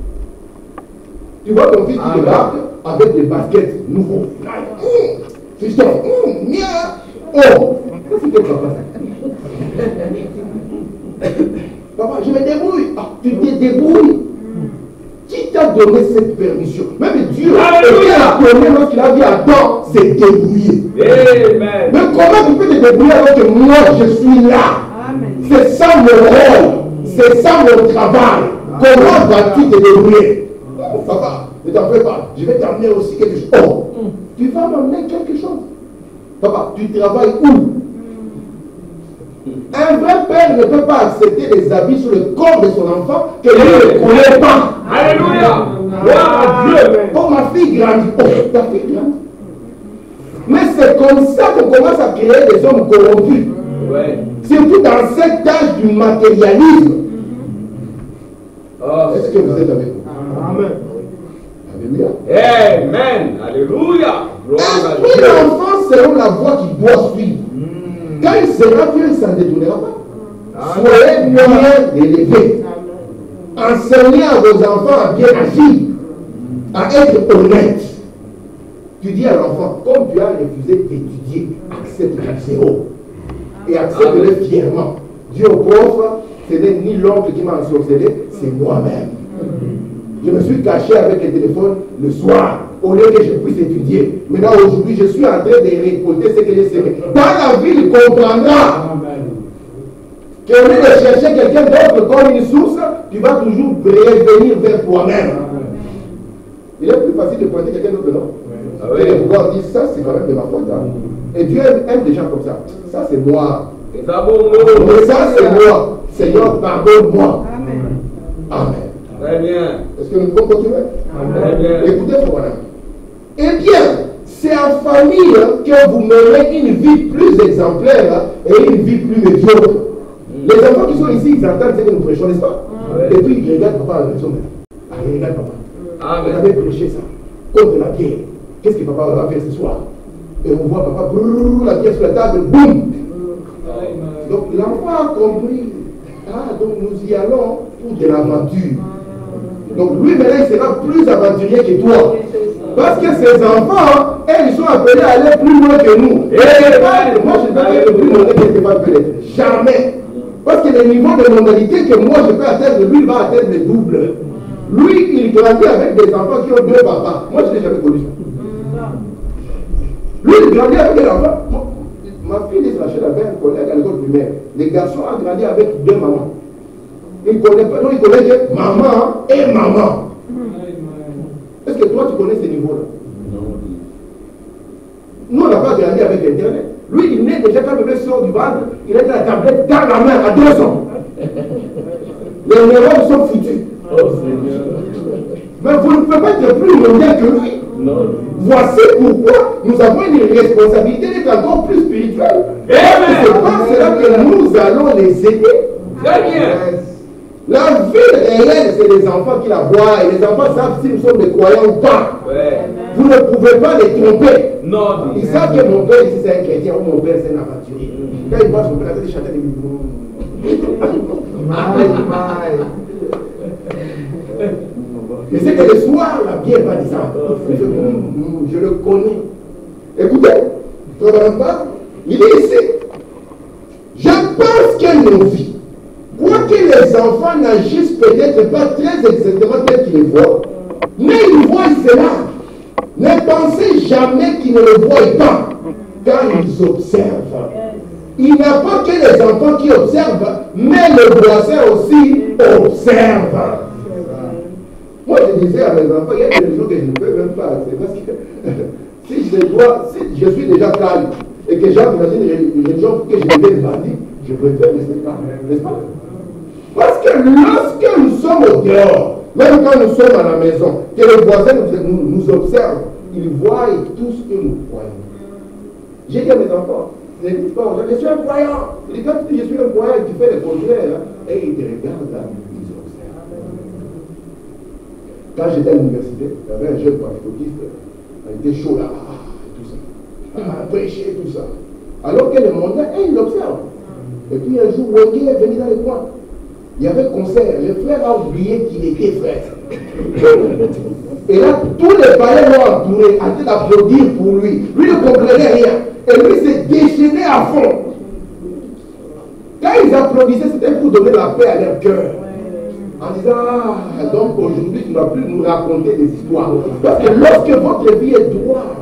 Tu vois ton fils qui débarque avec des baskets nouveaux. Fiston, oh, qu'est-ce que tu vas faire? Papa, je me débrouille. Ah, tu te débrouilles. Qui t'a donné cette permission? Même Dieu, il a donné lorsqu'il a dit Adam, c'est débrouiller. Amen. Mais comment tu peux te débrouiller alors que moi je suis là? C'est ça mon rôle, c'est ça mon travail. Comment vas-tu te débrouiller? Oh, papa, ne t'en fais pas, je vais t'amener aussi quelque chose. Oh, tu vas m'amener quelque chose. Papa, tu travailles où? Un vrai père ne peut pas accepter des habits sur le corps de son enfant que lui ne connaît pas. Alléluia. Gloire à Dieu. Oh, ma fille grandit. Oh, ta fille grandit. Mais c'est comme ça qu'on commence à créer des hommes corrompus. Ouais. Surtout dans cet âge du matérialisme. Oh, est-ce que vous êtes avec nous? Amen. Alléluia. Amen. Alléluia. Gloire à Instruis Dieu. l'enfant selon la voie qu'il doit suivre. Quand il sera vieux, il ne s'en détournera pas. Soyez bien élevés. Enseignez à vos enfants à bien agir, à être honnête. Tu dis à l'enfant, comme tu as refusé d'étudier, accepte le zéro. Et accepte-le fièrement. Dis au prof, ce n'est ni l'oncle qui m'a ensorcelé, c'est moi-même. Je me suis caché avec le téléphone le soir, au lieu que je puisse étudier. Maintenant, aujourd'hui, je suis en train de récolter ce que j'ai semé. Dans la vie, il comprendra qu'au lieu de chercher quelqu'un d'autre comme une source, tu vas toujours revenir vers toi-même. Il est plus facile de pointer quelqu'un d'autre, non? Et de pouvoir dire, ça, c'est quand même de ma faute. Hein. Et Dieu aime des gens comme ça. Ça, c'est moi. Mais ça, c'est moi. Seigneur, pardonne-moi. Amen. Très bien. Est-ce que nous pouvons continuer? Très bien. Écoutez, voilà. Eh bien, c'est en famille que vous mènerez une vie plus exemplaire et une vie plus médiocre. Les enfants qui sont ici, ils entendent ce que nous prêchons, n'est-ce pas? Et puis ils regardent papa à la maison. Ah, ils regardent papa. Vous avez prêché ça contre la bière. Qu'est-ce que papa va faire ce soir? Et on voit papa brûler la bière sur la table, boum! Donc l'enfant a compris. Ah, donc nous y allons pour de l'aventure. Donc lui maintenant il sera plus aventurier que toi. Parce que ces enfants, ils sont appelés à aller plus loin que nous. Et moi je ne peux pas être plus loin que ce pas peut être. Jamais. Parce que le niveau de mondialité que moi je peux atteindre, lui il va atteindre le double. Lui, il grandit avec des enfants qui ont deux papas. Moi je n'ai jamais connu ça. Lui il grandit avec des enfants. Ma fille est Rachel avait un collègue à l'école primaire. Les garçons ont grandi avec deux mamans. Il ne connaît pas, non, il connaît que maman et maman. Est-ce que toi tu connais ces niveaux-là? Nous on n'a pas grandi avec Internet. Lui il naît déjà quand le bébé sort du ventre, il a la tablette dans la main à 2 ans. Les neurones sont foutus. Mais vous ne pouvez pas être plus mondial que lui. Non. Voici pourquoi nous avons une responsabilité d'être encore plus spirituelle. C'est par cela que nous allons les aider. Très bien. La vie réelle, c'est les enfants qui la voient. Et les enfants savent si nous sommes des croyants ou pas. Ouais. Vous ne pouvez pas les tromper. Non. Ils savent que mon père ici c'est un chrétien ou mon père c'est un aventurier. Quand ils voient son père, ils chantent des et c'est que le soir, la bière va descendre. Je le connais. Écoutez, il est ici. Je pense que nos vies, quoique les enfants n'agissent peut-être pas très exactement tel qu'ils les voient, mais ils voient cela. Ne pensez jamais qu'ils ne le voient pas, car ils observent. Il n'y a pas que les enfants qui observent, mais le voisin aussi observe. Moi, je disais à mes enfants, il y a des choses que je ne peux même pas. C'est parce que si je suis déjà calme et que j'entre dans une religion pour que je devienne bandit, je préfère rester calme, n'est-ce pas? Parce que lorsque nous sommes au dehors, même quand nous sommes à la maison, que le voisin nous observe, il voit tout ce que nous voyons. J'ai dit à mes enfants, ne dites pas, je suis un croyant. Et quand tu dis je suis un croyant, tu fais le contraire, et ils te regardent là, ils observent. Quand j'étais à l'université, il y avait un jeune pentecôtiste, il était chaud là, tout ça. Prêcher, tout ça. Alors que le monde, il observe. Et puis un jour, Wenge est venu dans le coin. Il y avait un concert. Le frère a oublié qu'il était frère. Et là, tous les païens l'ont entouré, en train d'applaudir pour lui. Lui ne comprenait rien. Et lui s'est déchaîné à fond. Quand ils applaudissaient, c'était pour donner la paix à leur cœur. En disant, ah, donc aujourd'hui, tu ne vas plus nous raconter des histoires. Parce que lorsque votre vie est droite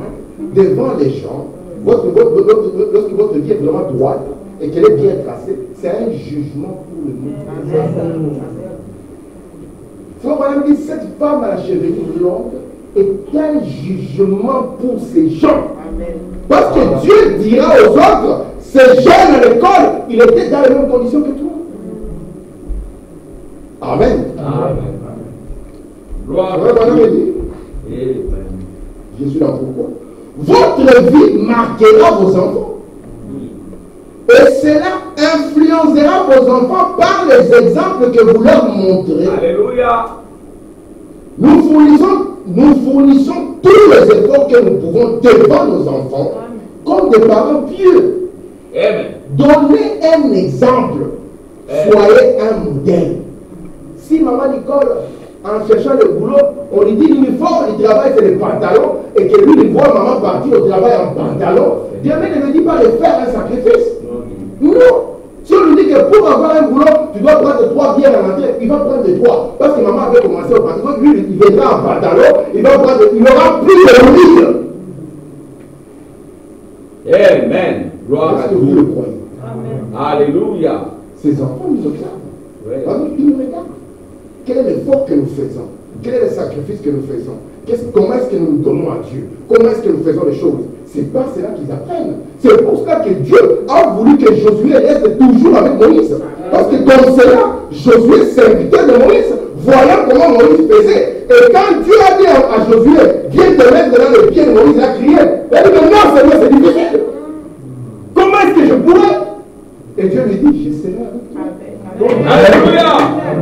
devant les gens, lorsque votre vie est vraiment droite et qu'elle est bien tracée, c'est un jugement pour le monde. Frère Branham dit, cette femme à la chevelure longue est un jugement pour ces gens. Parce que Dieu dira aux autres, ces jeunes à l'école, il était dans les mêmes conditions que toi. Amen. Amen. Gloire à Dieu. Je suis là pourquoi? Votre vie marquera vos enfants. Et cela influencera vos enfants par les exemples que vous leur montrez. Alléluia. Nous fournissons tous les efforts que nous pouvons devant nos enfants comme des parents pieux. Amen. Donnez un exemple. Soyez un modèle. Si maman Nicole, en cherchant le boulot, on lui dit l'uniforme du travail c'est le pantalon et que lui il voit maman partir au travail en pantalon, Dieu ne me dit pas de faire un sacrifice. Non. Si on lui dit que pour avoir un boulot, tu dois prendre 3 bières à l'entrée, il va prendre 3. Parce que maman avait commencé au pantalon, lui il viendra en pantalon, il aura plus de rire. Amen. Gloire à Est-ce que vous le Dieu. croyez? Alléluia. Ces enfants nous observent. Ouais. Ils nous regardent. Quel est l'effort que nous faisons? Quel est le sacrifice que nous faisons? Comment est-ce que nous nous donnons à Dieu? Comment est-ce que nous faisons les choses? C'est pas cela qu'ils apprennent. C'est pour cela que Dieu a voulu que Josué reste toujours avec Moïse. Parce que comme cela, Josué s'invitait de Moïse, voyant comment Moïse faisait. Et quand Dieu a dit à Josué, viens te mettre dans le pied de Moïse, il a crié. Il a dit, mais non, Seigneur, c'est difficile. Comment est-ce que je pourrais? Et Dieu lui dit, je serai avec toi. Alléluia.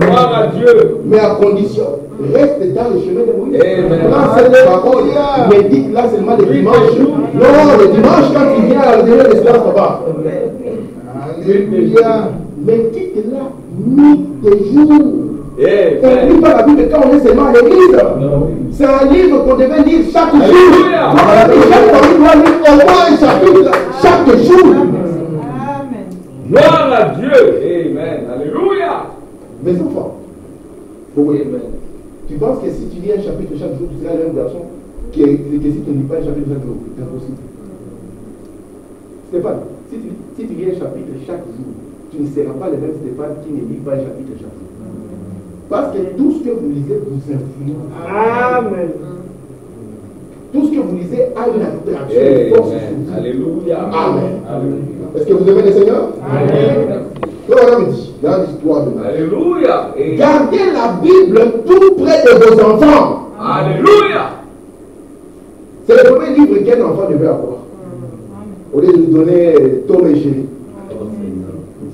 Gloire à Dieu. Mais à condition, reste dans le chemin de Moïse. Amen. Quand cette parole médite là seulement le dimanche. Non, le dimanche quand il vient à la dernière séance, ça va. Alléluia. Médite là, nuit et jour. On ne lit pas la Bible quand on est seulement à l'église. C'est un livre qu'on devait lire chaque jour. Alléluia. Chaque famille doit lire au moins un chapitre chaque jour. Gloire à Dieu. Amen. Alléluia. Mes enfants, tu penses que si tu lis un chapitre chaque jour, tu seras le même garçon que si tu ne lis pas un chapitre chaque jour? C'est impossible. Stéphane, si tu lis un chapitre chaque jour, tu ne seras pas le même Stéphane qui ne lit pas un chapitre chaque jour. Parce que tout ce que vous lisez vous influence. Amen. Tout ce que vous lisez a une attraction de force sur vous. Alléluia. Amen. Est-ce que vous aimez le Seigneur? Amen. On me dit dans l'histoire de Marie. Alléluia. Gardez la Bible tout près de vos enfants. Alléluia. C'est le premier livre qu'un enfant devait avoir. Au lieu de lui donner Tom et Jerry.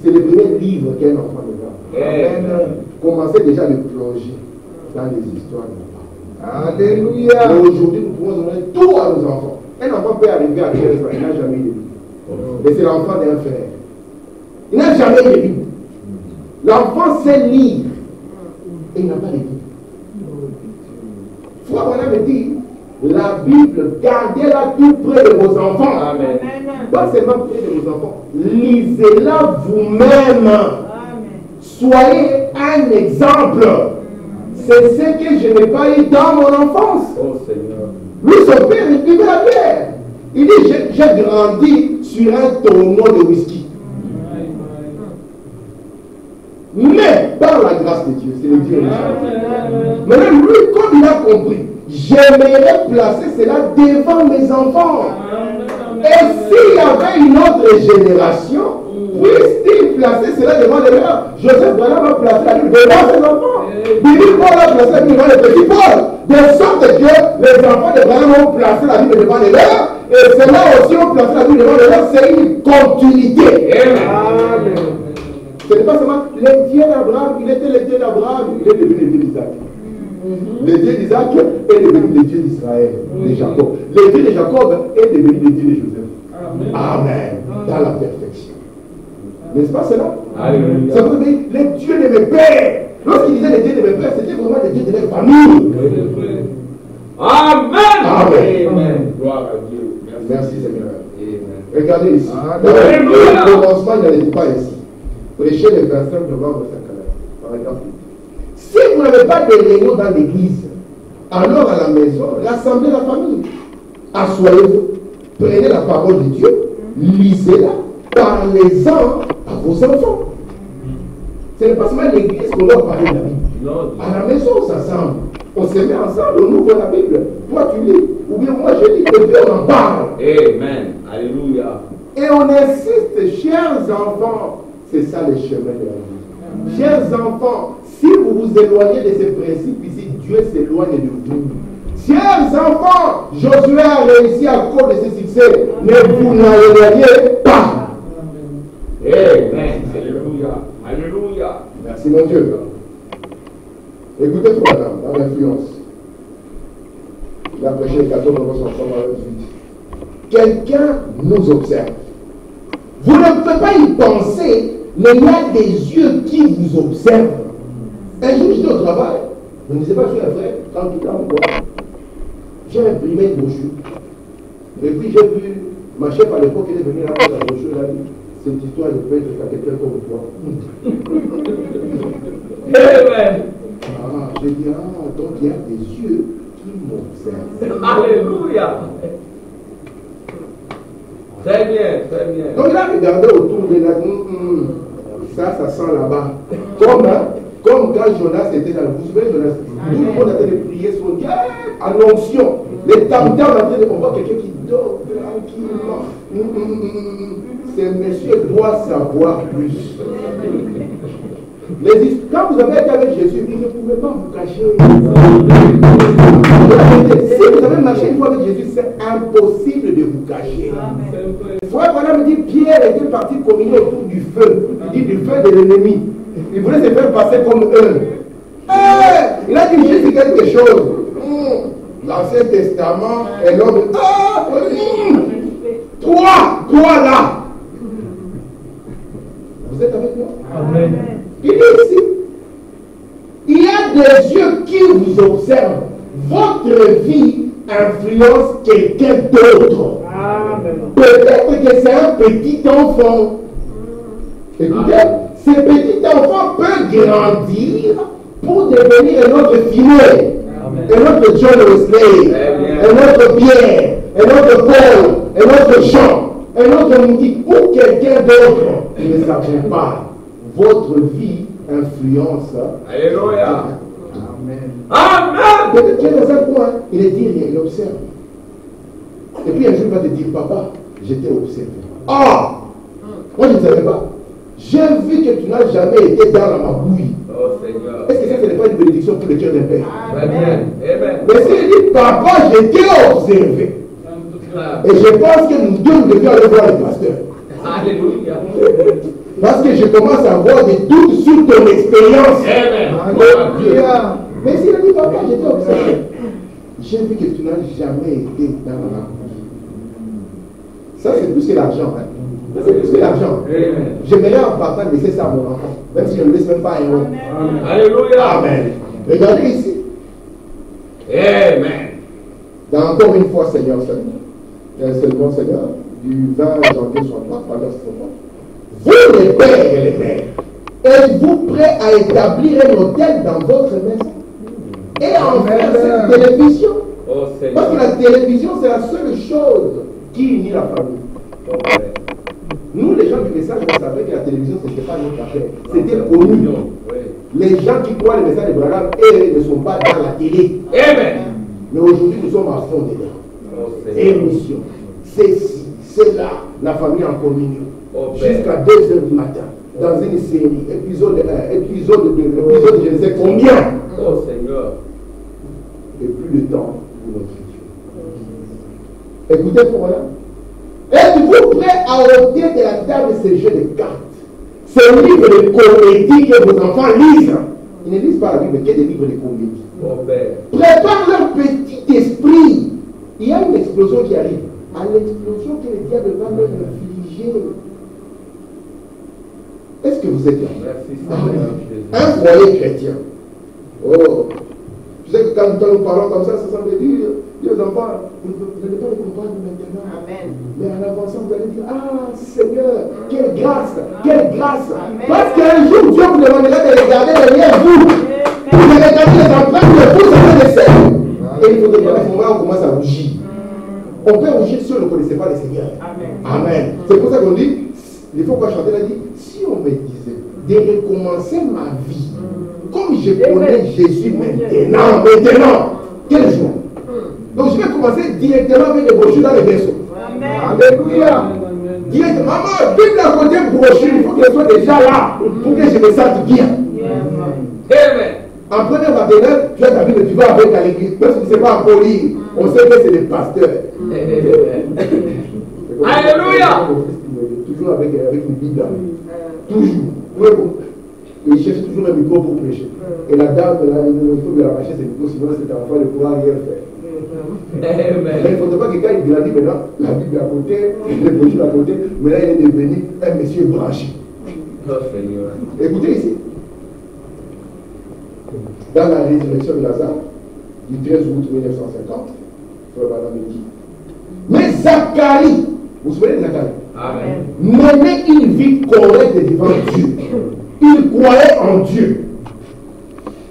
C'est le premier livre qu'un enfant devait avoir. Amen. Commencez déjà à le plonger dans les histoires de nos parents. Alléluia. Et aujourd'hui, nous pouvons donner tout à nos enfants. Un enfant peut arriver à 15 ans, il n'a jamais eu de Bible. Et c'est l'enfant d'un frère. Il n'a jamais eu de Bible. L'enfant sait lire. Et il n'a pas de Bible. Frère Branham me dit, la Bible, gardez-la tout près de vos enfants. Amen. Pas seulement près de vos enfants. Lisez-la vous-même. Soyez un exemple. C'est ce que je n'ai pas eu dans mon enfance. Oh Seigneur. Lui, son père, il vivait la guerre. Il dit, j'ai grandi sur un tonneau de whisky. Mais, par la grâce de Dieu, c'est le Dieu. Maintenant, lui, comme il a compris, j'aimerais placer cela devant mes enfants. Et s'il y avait une autre génération, puisse-t-il placer cela devant les leurs? Joseph Branham va placer la Bible devant ses enfants. Billy Paul a placé la Bible devant les petits Paul. De sorte que les enfants de Branham ont placé la Bible devant les leurs. Et ceux-là aussi ont placé la Bible devant les leurs. C'est une continuité. Amen. Ce n'est pas seulement le Dieu d'Abraham, il était le Dieu d'Abraham, il est devenu le Dieu d'Isaac. Le Dieu d'Isaac est devenu le Dieu d'Israël, de Jacob. Le Dieu de Jacob est devenu le Dieu de Joseph. Amen. Dans la perfection. N'est-ce pas cela? Alléluia. Ça veut dire les dieux de mes pères. Lorsqu'il disait les dieux de mes pères, c'était vraiment les dieux de leur famille. Amen. Amen. Amen. Gloire à Dieu. Merci Seigneur. Amen. Regardez ici. Alléluia. Au commencement, il n'allait pas ainsi. Prêchez le 25 novembre 50. Paragraphe 8. Si vous n'avez pas de réunion dans l'église, alors à la maison, rassemblez la famille. Assoyez-vous, prenez la parole de Dieu, lisez-la, parlez-en à vos enfants. Ce n'est pas seulement l'église qu'on doit parler de la Bible. Non. À la maison, on s'assemble. On se met ensemble, on ouvre la Bible. Toi, tu lis. Ou bien moi, je lis. Et puis on en parle. Amen. Alléluia. Et on insiste, chers enfants. C'est ça le chemin de la vie. Chers enfants, si vous vous éloignez de ces principes ici, Dieu s'éloigne de vous. Chers enfants, Josué a réussi à cause de ce succès. Ne vous n'éloignez pas. Amen. Alléluia. Alléluia. Merci mon Dieu. Écoutez, madame, dans l'influence. Il a prêché le 14 novembre 18. Quelqu'un nous observe. Vous ne pouvez pas y penser, mais il y a des yeux qui vous observent. Un jour, j'étais au travail. Je ne sais pas si un frère, tranquillement, quoi. J'ai imprimé une brochure. Et puis j'ai vu ma chef à l'époque, elle est venue là pour la brochure, elle a dit, cette histoire, je peux être à quelqu'un comme toi. Amen. Ah, j'ai dit, ah, donc il y a des yeux qui m'observent. Alléluia. Très bien, très bien. Donc il a regardé autour de la ça sent là-bas. Comme quand Jonas était dans le vous vous souvenez, Jonas, tout le monde a train de prier son Dieu, annonction. Les tam-tams on voit quelqu'un qui dort tranquillement. Ce monsieur doit savoir plus. Quand vous avez été avec Jésus, vous ne pouvez pas vous cacher. Si vous avez marché une fois avec Jésus, c'est impossible de vous cacher. Frère, voilà, me dit Pierre était parti communier autour du feu. Il dit du feu de l'ennemi. Il voulait se faire passer comme eux. Il a dit Jésus quelque chose. L'Ancien Testament est l'homme. Toi là. Vous êtes avec moi? Amen. Il dit ici, il y a des yeux qui vous observent. Votre vie influence quelqu'un d'autre. Peut-être que c'est un petit enfant. Écoutez, ce petit enfant peut grandir pour devenir un autre Finet, un autre John Wesley, un autre Pierre, un autre Paul, un autre Jean, un autre Moody ou quelqu'un d'autre. Vous ne savez pas. Votre vie influence. Alléluia. Amen. Amen. Peut-être qu'il est dans un coin, il est dit rien, il observe. Et puis un jour il va te dire, papa, j'étais observé. Ah! Moi je ne savais pas. J'ai vu que tu n'as jamais été dans la mabouille. Oh Seigneur. Est-ce que ça, ce n'est pas une bénédiction pour le cœur d'un père? Amen. Amen. Mais s'il dit, papa, j'étais observé. Et je pense que nous deux, nous devions aller voir le pasteur. Alléluia. Parce que je commence à avoir des doutes sur ton expérience. Amen. Alléluia. Mais s'il a dit, papa, j'étais observé. J'ai vu que tu n'as jamais été dans la mabouille. Ça, c'est plus que l'argent. Hein. C'est plus que l'argent. J'aimerais en partant laisser ça à mon enfant. Même si je ne laisse même pas un euro. Alléluia. Amen. Regardez ici. Amen. Dans encore une fois, Seigneur, seulement, Seigneur, du 20 janvier 63, paragraphe 63. Vous, les pères et les mères, êtes-vous prêts à établir un hôtel dans votre maison et en faire cette télévision? Oh Seigneur. Parce que la télévision, c'est la seule chose qui unit la famille. Oh, Nous, les gens du message, on savait que la télévision, ce n'était pas notre affaire. C'était connu. Les gens qui croient les messages de Branham, eux, ne sont pas dans la télé. Amen. Mais aujourd'hui, nous sommes à fond dedans. Oh, Émission. Ceci, cela, la famille en communion. Oh, jusqu'à 2 h du matin. Dans une série, épisode 1, épisode 2, épisode je ne sais combien. Oh Seigneur. Et plus de temps pour notre Dieu. Écoutez pour moi. Êtes-vous prêt à ôter de la table ces jeux de cartes? Ces livres de comédie que vos enfants lisent. Ils ne lisent pas la Bible, mais que des livres de comédie. Oh Père. Prépare leur petit esprit. Il y a une explosion qui arrive. À l'explosion que le diable va leur infliger. Est-ce que vous êtes là? Merci Seigneur Jésus. Un foyer chrétien. Oh, tu sais que quand nous parlons comme ça semble dire, Dieu aux enfants, vous n'allez pas le comprendre maintenant. Amen. Mais en avançant, vous allez dire, ah Seigneur, quelle grâce, quelle grâce. Parce qu'un jour, Dieu vous demandera de regarder derrière vous. Vous regardez les empreintes de vous, ça va laisser. Et il faut que à ce moment, on commence à rougir. On peut rougir si on ne connaissait pas le Seigneur. Amen. C'est pour ça qu'on dit, il faut qu'on chante, il a dit, si on me disait de recommencer ma vie, comme je connais Jésus maintenant, quel jour? Donc je vais commencer directement avec les brochures dans les berceaux. Alléluia. Directement, maman, vive la côté brochure, il faut qu'elle soit déjà là pour que je me sente bien. Amen. En première maternelle, tu as ta Bible, tu vas avec à l'église, même si tu ne sais pas encore lire, on sait que c'est les pasteurs. Alléluia. Toujours avec une Bible. Toujours. Et il cherche toujours un micro pour prêcher. Et la dame, il faut lui arracher ses micros, sinon cet enfant ne pourra rien faire. Mais il ne faudrait pas que quand il grandit maintenant, la Bible à côté, les brochures à côté, mais là il est devenu un monsieur branché. Oh Seigneur. Écoutez ici. Dans la résurrection de Lazare, du 13 août 1950, frère Madame dit. Mais Zacharie, vous vous souvenez de Zacharie? Amen. Menait une vie correcte devant Dieu. Il croyait en Dieu.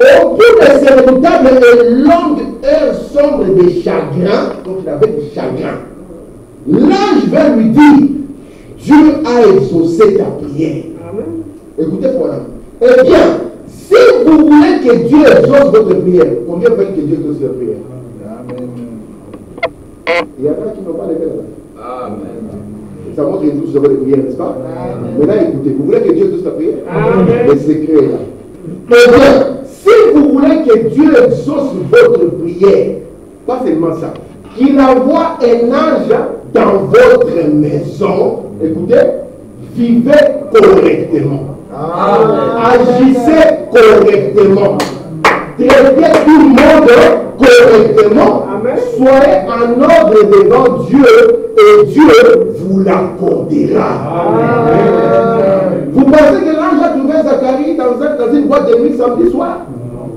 Au bout de ces redoutables et longues heures sombres de chagrin, donc il avait du chagrin, l'ange va lui dire, Dieu a exaucé ta prière. Amen. Écoutez, voilà. Eh bien, si vous voulez que Dieu exauce votre prière, combien veulent que Dieu exauce votre prière? Amen. Il y en a qui n'ont pas les mêmes. Amen. Ça montre que tous avons des prières, n'est-ce pas? Amen. Maintenant, écoutez, vous voulez que Dieu exauce la prière? Amen. Le secret est là. Eh bien, si vous voulez que Dieu exauce votre prière, pas seulement ça, qu'il envoie un ange dans votre maison, écoutez, vivez correctement. Agissez correctement. Traitez tout le monde correctement. Soyez en ordre devant Dieu et Dieu vous l'accordera. Vous pensez que l'ange a trouvé Zacharie dans une boîte de nuit samedi soir?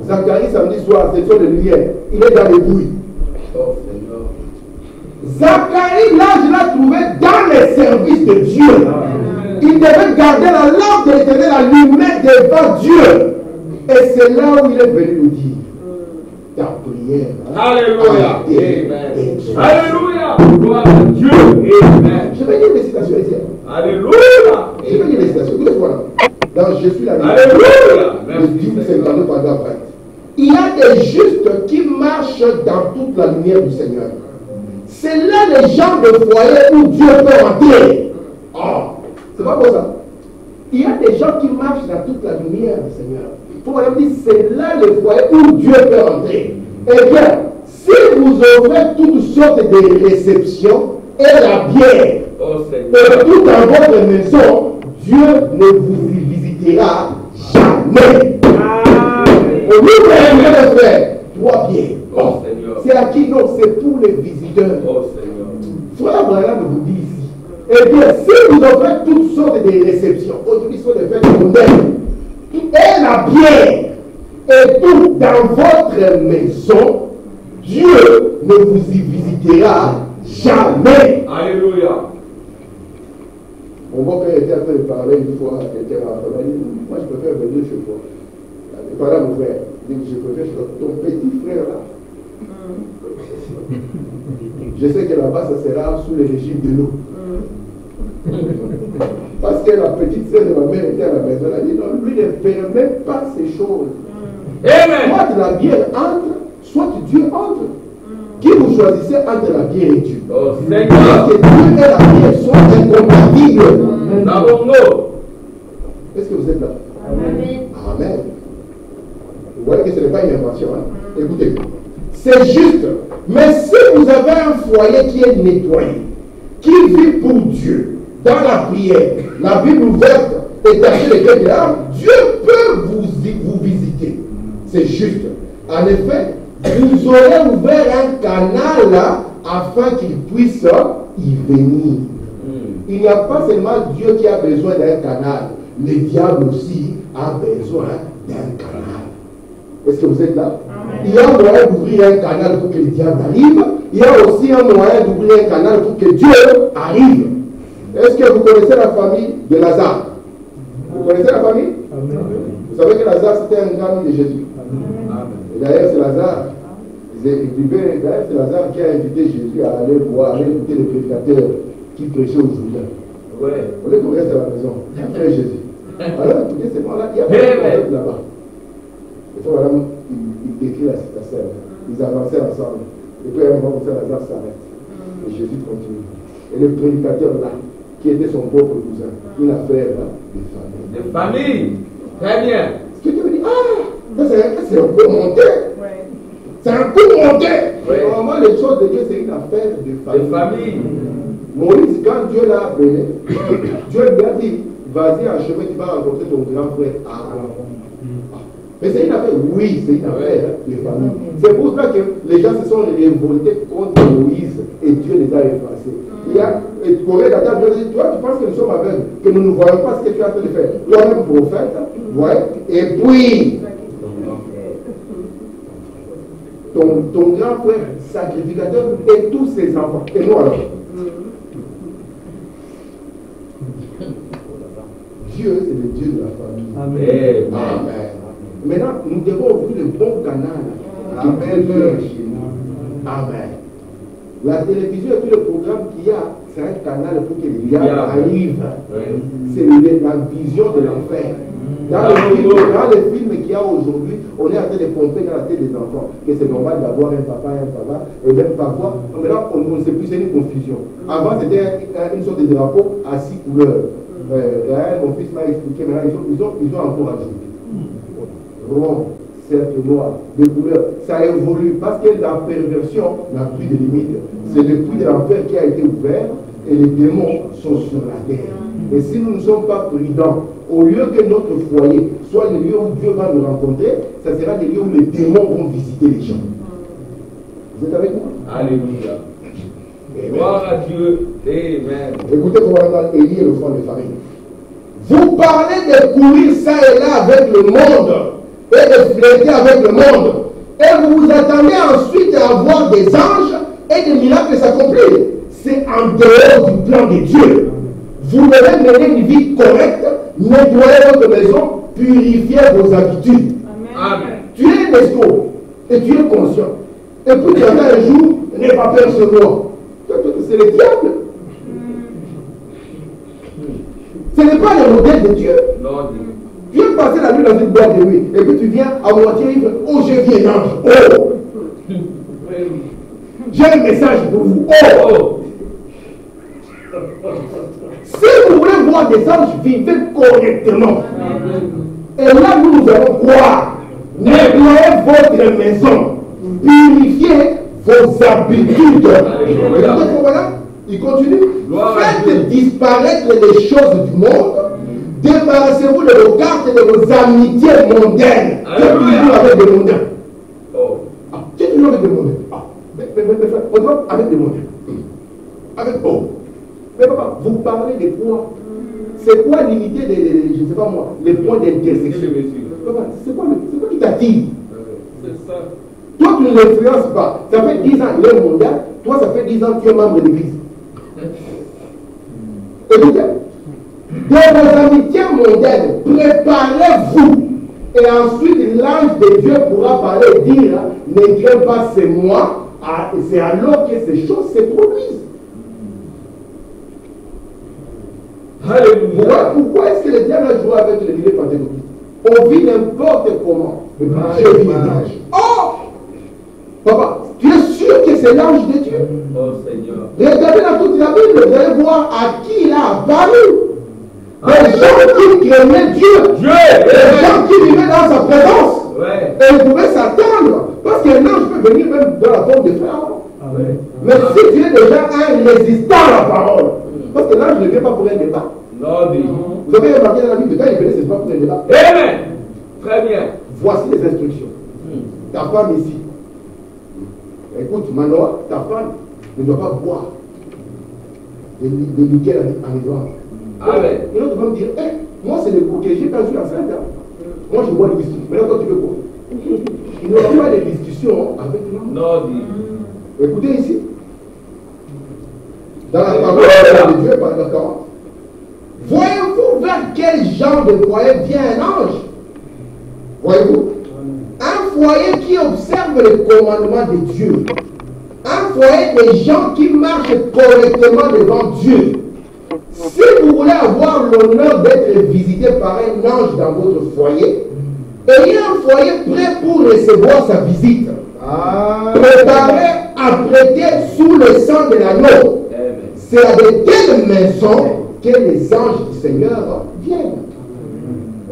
Zacharie samedi soir, c'est sur le lumière. Il est dans les bruits. Oh Seigneur. Zacharie, l'ange l'a trouvé dans les services de Dieu. Il devait garder la lampe de l'Éternel allumée devant Dieu. Et c'est là où il est venu nous dire ta prière. Alléluia. Amen. Alléluia. Gloire à Dieu. Amen. Je vais lire les citations ici. Alléluia. Je vais lire les citations. Écoutez voilà. Dans Jésus la vie. Alléluia. Le 10-52 paragraphe 20. Il y a des justes qui marchent dans toute la lumière du Seigneur. C'est là les gens de foyer où Dieu peut entrer. Oh, c'est pas pour ça. Il y a des gens qui marchent dans toute la lumière du Seigneur. Pour moi, dire, c'est là le foyer où Dieu peut entrer. Eh bien, si vous offrez toutes sortes de réceptions et la bière, et tout dans votre maison, Dieu ne vous y visitera jamais. Au lieu de faire 3 bières, oh, c'est à qui? Non, c'est pour les visiteurs. Oh Seigneur. Frère Abraham vous dit ici, eh bien, si vous offrez toutes sortes de réceptions, aujourd'hui sont des fêtes mondaines, et la bière, et tout dans votre maison, Dieu ne vous y visitera jamais. Alléluia. Mon beau-père était en train de parler une fois à quelqu'un. Moi, je préfère venir chez toi. Il parlait à mon frère. Il dit, je préfère chez toi. Ton petit frère là. Je sais que là-bas, ça sera sous le régime de l'eau. Parce que la petite sœur de ma mère était à la maison. Elle a dit, non, lui ne permet pas ces choses. Amen. Soit la bière entre, soit Dieu entre. Qui vous choisissez entre la bière et Dieu? Oh Seigneur. Parce que Dieu et la bière sont incompatibles. Est-ce que vous êtes là? Amen. Amen. Vous voyez que ce n'est pas une invention. Hein? Écoutez, c'est juste. Mais si vous avez un foyer qui est nettoyé, qui vit pour Dieu, dans la prière, la Bible ouverte et tâchez les cœurs de l'âme, Dieu peut vous visiter. C'est juste. En effet, vous aurez ouvert un canal là, afin qu'il puisse y venir. Il n'y a pas seulement Dieu qui a besoin d'un canal. le diable aussi a besoin d'un canal. Est-ce que vous êtes là? Il y a un moyen d'ouvrir un canal pour que le diable arrive. Il y a aussi un moyen d'ouvrir un canal pour que Dieu arrive. Est-ce que vous connaissez la famille de Lazare? Vous connaissez la famille? Vous savez que Lazare c'était un grand ami de Jésus. Et d'ailleurs c'est Lazare. D'ailleurs c'est Lazare qui a invité Jésus à aller voir, à aller écouter les prédicateurs qui prêchaient au Jourdain. On les qu'on reste à la maison. Il y a frère Jésus. Alors écoutez, c'est moi là, il y a un là-bas. Et puis voilà, il décrit la scène. Ils avançaient ensemble. Et puis à un moment, Lazare s'arrête. Et Jésus continue. Et le prédicateur là, qui était son propre cousin, une affaire là, de famille. De famille. Très bien. Ce que tu me dis, ah, c'est un peu monté. C'est un peu monté. Normalement, les choses de Dieu, c'est une affaire de famille. Moïse, quand Dieu l'a appelé, Dieu lui a dit, vas-y en chemin, tu vas rencontrer ton grand frère Aaron. Mais c'est une affaire, oui, c'est une affaire de famille. C'est pour ça que les gens se sont révoltés contre Moïse et Dieu les a effacés. Il y a, et Corée d'Attente, Dieu dit, toi, tu penses que nous sommes aveugles, que nous ne voyons pas ce que tu es en train de faire. Toi-même, prophète, ouais, et puis, ton grand frère, sacrificateur, et tous ses enfants. Et nous alors? Dieu, c'est le Dieu de la famille. Amen. Amen. Maintenant, nous devons ouvrir le bon canal. Amen. Chez nous. Amen. La télévision et tous les programmes qu'il y a, c'est un canal pour que les gars arrivent. C'est la vision de l'enfer. Dans les films qu'il y a aujourd'hui, on est en train de pomper dans la tête des enfants que c'est normal d'avoir un papa, et même parfois, maintenant on ne sait plus, c'est une confusion. Avant c'était une sorte de drapeau à 6 couleurs. Mon fils m'a expliqué, maintenant ils ont encore ajouté. Rond, cercle noir, des couleurs. Ça évolue parce que la perversion n'a plus de limite. C'est le puits de l'enfer qui a été ouvert et les démons sont sur la terre. Et si nous ne sommes pas prudents, au lieu que notre foyer soit le lieu où Dieu va nous rencontrer, ça sera des lieux où les démons vont visiter les gens. Vous êtes avec moi? Alléluia. Gloire à Dieu. Amen. Écoutez comment on va élire le fond de famille. Vous parlez de courir ça et là avec le monde et de flirter avec le monde. Et vous vous attendez ensuite à avoir des anges et des miracles s'accomplir. C'est en dehors du plan de Dieu. Vous devez mener une vie correcte, nettoyer votre maison, purifier vos habitudes. Amen. Tu es un escroc et tu es conscient. Et puis tu attends un jour, n'aie pas peur sur moi. C'est le diable. Ce n'est pas le modèle de Dieu. Non. Tu viens passer la nuit dans une boîte de nuit et puis tu viens à moitié ivre. Oh, je viens ange. Oh! J'ai un message pour vous. Oh! Si vous voulez voir des anges, vivez correctement. Et là, nous allons croire. Nettoyez votre maison. Purifiez vos habitudes. Voilà. Il continue. Faites disparaître les choses du monde. Débarrassez-vous de vos cartes et de vos amitiés mondaines. Tu es toujours avec des mondains. Tu es toujours avec des mondains. On doit avec des mondains. Avec mais papa, vous parlez de quoi? C'est quoi l'unité de, je ne sais pas moi, les points d'intersection? Papa, c'est quoi qui t'attire? C'est ça. Toi, tu ne l'influences pas. Ça fait 10 ans qu'il est mondial. Toi, ça fait 10 ans que tu es membre de l'église. Écoutez, dans vos amitiés mondaines, préparez-vous. Et ensuite, l'ange de Dieu pourra parler et dire, ne crains pas, c'est moi. C'est alors que ces choses se produisent. Alléluia. Pourquoi est-ce que le diable a joué avec les milieux pentecôtistes? On vit n'importe comment. Je vis l'ange. Oh! Papa, tu es sûr que c'est l'ange de Dieu? Oh Seigneur. Regardez dans toute la Bible, vous allez voir à qui il a apparu. Les gens qui craignaient Dieu. Les gens qui vivaient dans sa présence. Ouais. Et ils pouvaient s'attendre. Parce qu'un ange peut venir même dans la forme de Pharaon. Mais si tu es déjà un résistant à la parole, parce que l'ange ne vient pas pour un débat. Non, vous avez remarqué dans la Bible, quand il venait, ce n'est pas pour un débat. Amen. Très bien. Voici les instructions. Ta femme ici. Écoute, Manoa, ta femme ne doit pas boire de nickel en ivoire. Amen. Une autre va me dire, Moi, c'est le bouquet. J'ai pas vu enceinte. Moi, je vois les discussions. Maintenant, toi, tu veux quoi? Il n'y aura pas de discussion avec l'homme. Non, Écoutez ici. Dans la parole de Dieu, paragraphe 40. Voyez-vous vers quel genre de foyer vient un ange? Voyez-vous? Un foyer qui observe le commandement de Dieu. Un foyer des gens qui marchent correctement devant Dieu. Si vous voulez avoir l'honneur d'être visité par un ange dans votre foyer, ayez un foyer prêt pour recevoir sa visite. Préparé à prêter sous le sang de l'agneau. C'est à de telles maisons que les anges du Seigneur viennent.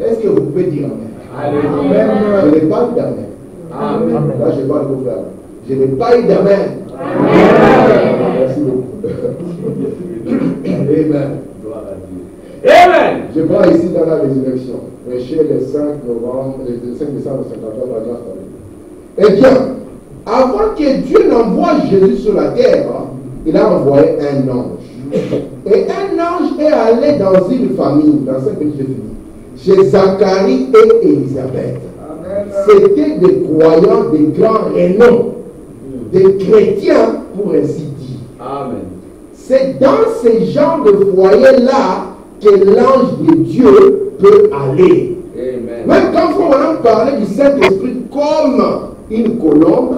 Est-ce que vous pouvez dire Amen? Alléluia. Je n'ai pas eu d'amen. Amen. Là, je parle au frère. Je n'ai pas eu d'amen. Merci beaucoup. Amen. Gloire à Dieu. Amen. Je prends ici dans la résurrection, prêché le 5 novembre, le 5 décembre 54, la grâce à Dieu. Eh bien, avant que Dieu n'envoie Jésus sur la terre, il a envoyé un ange. Et un ange est allé dans une famille, dans 5 minutes je finis, chez Zacharie et Élisabeth. C'était des croyants de grand renom, des chrétiens pour ainsi dire. Amen. C'est dans ce genre de foyer-là que l'ange de Dieu peut aller. Amen. Même quand on parlait du Saint-Esprit comme une colombe,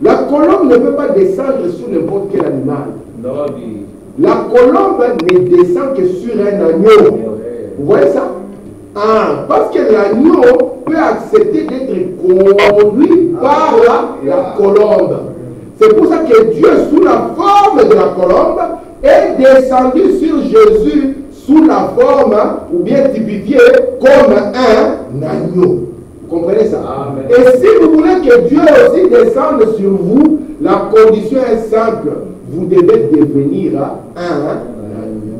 la colombe ne peut pas descendre sur n'importe quel animal. Non, La colombe ne descend que sur un agneau. Vous voyez ça? Parce que l'agneau peut accepter d'être conduit par la colombe. C'est pour ça que Dieu, sous la forme de la colombe, est descendu sur Jésus sous la forme, ou bien typifié comme un agneau. Vous comprenez ça? Amen. Et si vous voulez que Dieu aussi descende sur vous, la condition est simple. Vous devez devenir un agneau.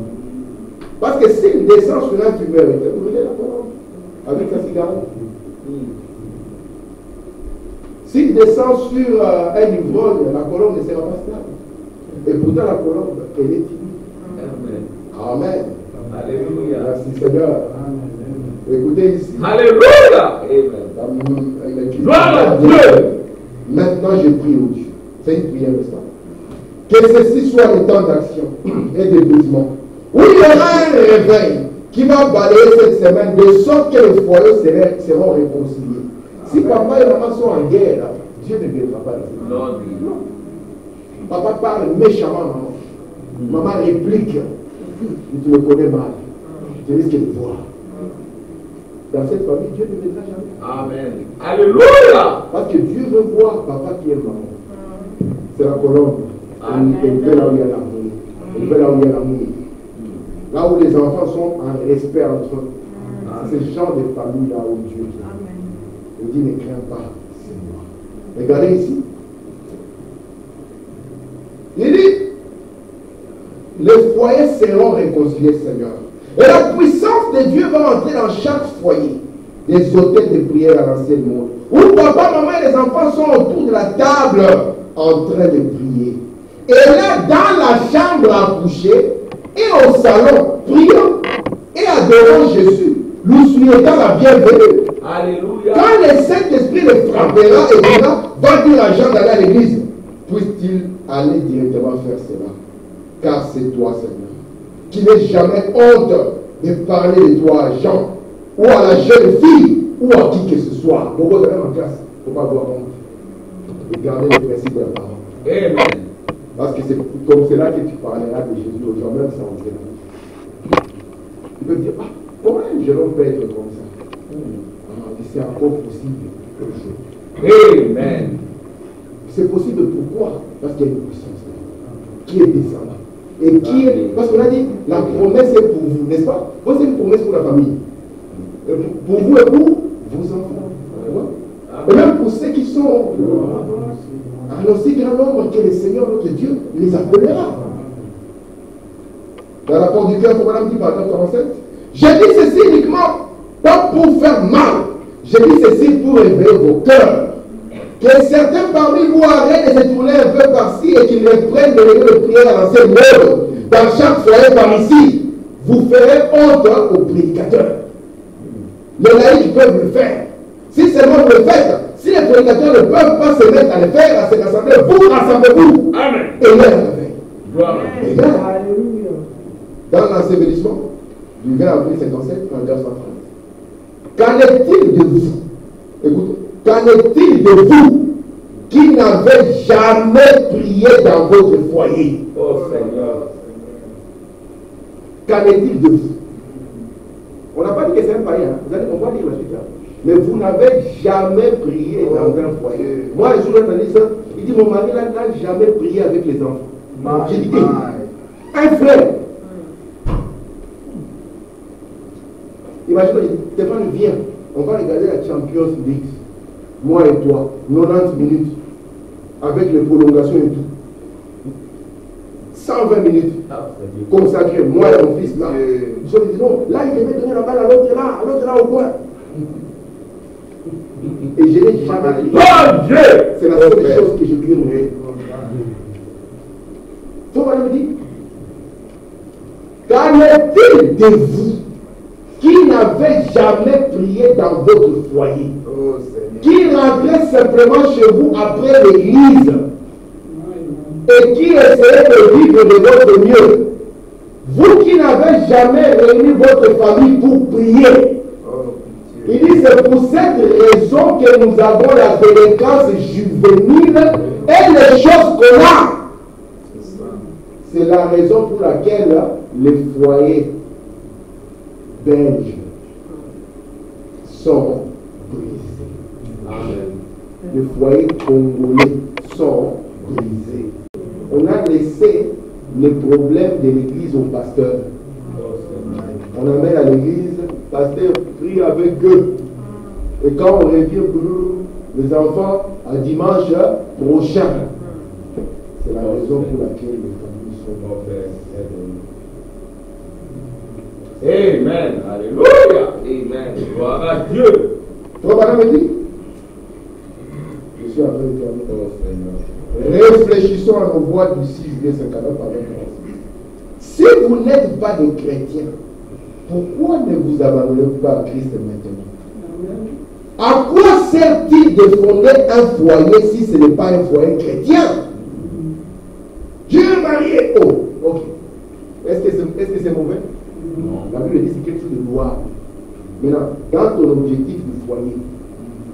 Parce que s'il descend sur un fumeur, vous voulez la colombe avec sa cigarette. S'il descend sur un ivrogne, la colombe ne sera pas stable. Et pourtant la colombe, elle est timide. Amen. Amen. Alléluia. Merci Seigneur. Écoutez ici. Alléluia. Amen. Gloire à Dieu. Maintenant je prie au Dieu. C'est une prière, n'est-ce pas? Que ceci soit le temps d'action et d'épuisement. Où il y aura un réveil qui va balayer cette semaine de sorte que les foyers seront réconciliés. Si papa et maman sont en guerre, Dieu ne viendra pas là. Non. Papa parle méchamment, maman. Maman réplique. Tu me connais mal. Tu risques de voir. Dans cette famille, Dieu ne viendra jamais. Amen. Alléluia. Parce que Dieu veut voir papa qui est maman. C'est la colombe. Elle fait là où il y a l'amour. Elle fait là où il y a l'amour. Là où les enfants sont en respect entre eux. C'est ce genre de famille là où Dieu est. Il dit ne crains pas, c'est moi. Regardez ici. Il dit les foyers seront réconciliés, Seigneur. Et la puissance de Dieu va entrer dans chaque foyer. Des hôtels de prière à l'ancienne monde. Où papa, maman et les enfants sont autour de la table en train de prier. Et là, dans la chambre à coucher et au salon, priant et adorant Jésus, nous souhaitons la bienvenue. Alléluia. Quand le Saint-Esprit le frappera et dira, va dire à Jean d'aller à l'église, puisse-t-il aller directement faire cela? Car c'est toi, Seigneur, qui n'ait jamais honte de parler de toi à Jean, ou à la jeune fille, ou à qui que ce soit. Beaucoup de même en classe, il ne faut pas avoir honte de garder le principe de la parole. Amen. Parce que c'est comme cela que tu parleras de Jésus aux gens, même sans entrer. Tu peux dire, comment un jeune homme peut être comme ça? C'est encore possible. Amen. C'est possible pourquoi? Parce qu'il y a une puissance qui est descendue. Et qui est. Parce qu'on a dit, la promesse est pour vous, n'est-ce pas? C'est une promesse pour la famille. Pour vous et pour vos enfants. Et même pour ceux qui sont en aussi grand nombre que le Seigneur notre Dieu les appellera. Dans la porte du cœur, comme on dit par 47, j'ai dit ceci uniquement pas pour faire mal. J'ai dit ceci pour éveiller vos cœurs. Que certains parmi vous arrêtent de se tourner un peu par-ci et qu'ils reprennent de l'église de prière à l'ancienne mode, dans chaque foyer par ici. vous ferez honte aux prédicateurs. Les laïcs peuvent le faire. Si seulement vous le faites, si les prédicateurs ne peuvent pas se mettre à le faire, à se rassembler, vous rassemblez-vous. Amen. Et leur le fait. Gloire à Dieu. Amen. Alléluia. Dans l'ensevelissement du 20 avril 57 en 1930. Qu'en est-il de vous? Écoutez, qu'en est-il de vous qui n'avez jamais prié dans votre foyer? Oh Seigneur. Qu'en est-il de vous? On n'a pas dit que c'est un païen. On va lire la suite là. Mais vous n'avez jamais prié dans un foyer. Moi, un jour, j'ai entendu ça. Il dit, mon mari n'a jamais prié avec les enfants. J'ai dit, un frère. Imagine, Stéphane vient. On va regarder la Champions League. Moi et toi, 90 minutes. Avec les prolongations et tout. 120 minutes. Consacré, moi et mon fils là. Je lui dis non, là il devait donner la balle à l'autre là au coin. Et je n'ai jamais dit. Oh Dieu! C'est la seule chose que je lui ai montré. Faut pas me dire. Qu'en est-il de vous qui n'avez jamais prié dans votre foyer? Qui rentrait simplement chez vous après l'église et qui essayait de vivre de votre mieux? Vous qui n'avez jamais réuni votre famille pour prier. Il dit c'est pour cette raison que nous avons la délinquance juvénile et les choses qu'on a. C'est la raison pour laquelle les foyers belges sont brisés. Amen. Les foyers congolais sont brisés. On a laissé les problèmes de l'église au pasteur. On amène à l'église, pasteur prie avec eux. Et quand on revient, les enfants, à dimanche prochain. C'est la raison pour laquelle les familles sont mauvaises. Amen. Alléluia. Amen. Gloire à Dieu. Toi, madame me dit, je suis en train de terminer. Réfléchissons à nos voix du 6 juillet 59 par 26. Si vous n'êtes pas des chrétiens, pourquoi ne vous abandonnez pas à Christ maintenant? À quoi sert-il de fonder un foyer si ce n'est pas un foyer chrétien? Dieu marié. Oh, ok. Est-ce que c'est mauvais? Non. La Bible dit que c'est quelque chose de louable. Maintenant, dans ton objectif du foyer,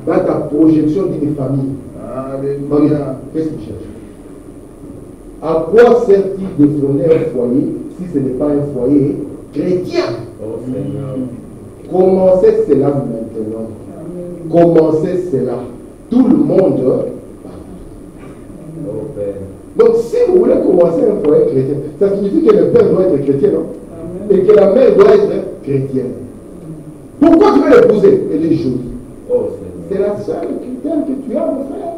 dans ta projection d'une famille, qu'est-ce que tu cherches? À quoi sert-il de fonder un foyer si ce n'est pas un foyer chrétien? Oh Seigneur. Commencez cela maintenant. Commencez cela. Tout le monde. Oh Père. Donc, si vous voulez commencer un foyer chrétien, ça signifie que le père doit être chrétien, non? Et que la mère doit être chrétienne. Pourquoi tu veux l'épouser? Elle est jolie. Oh C'est Seigneur. la seule critère que tu as, mon frère.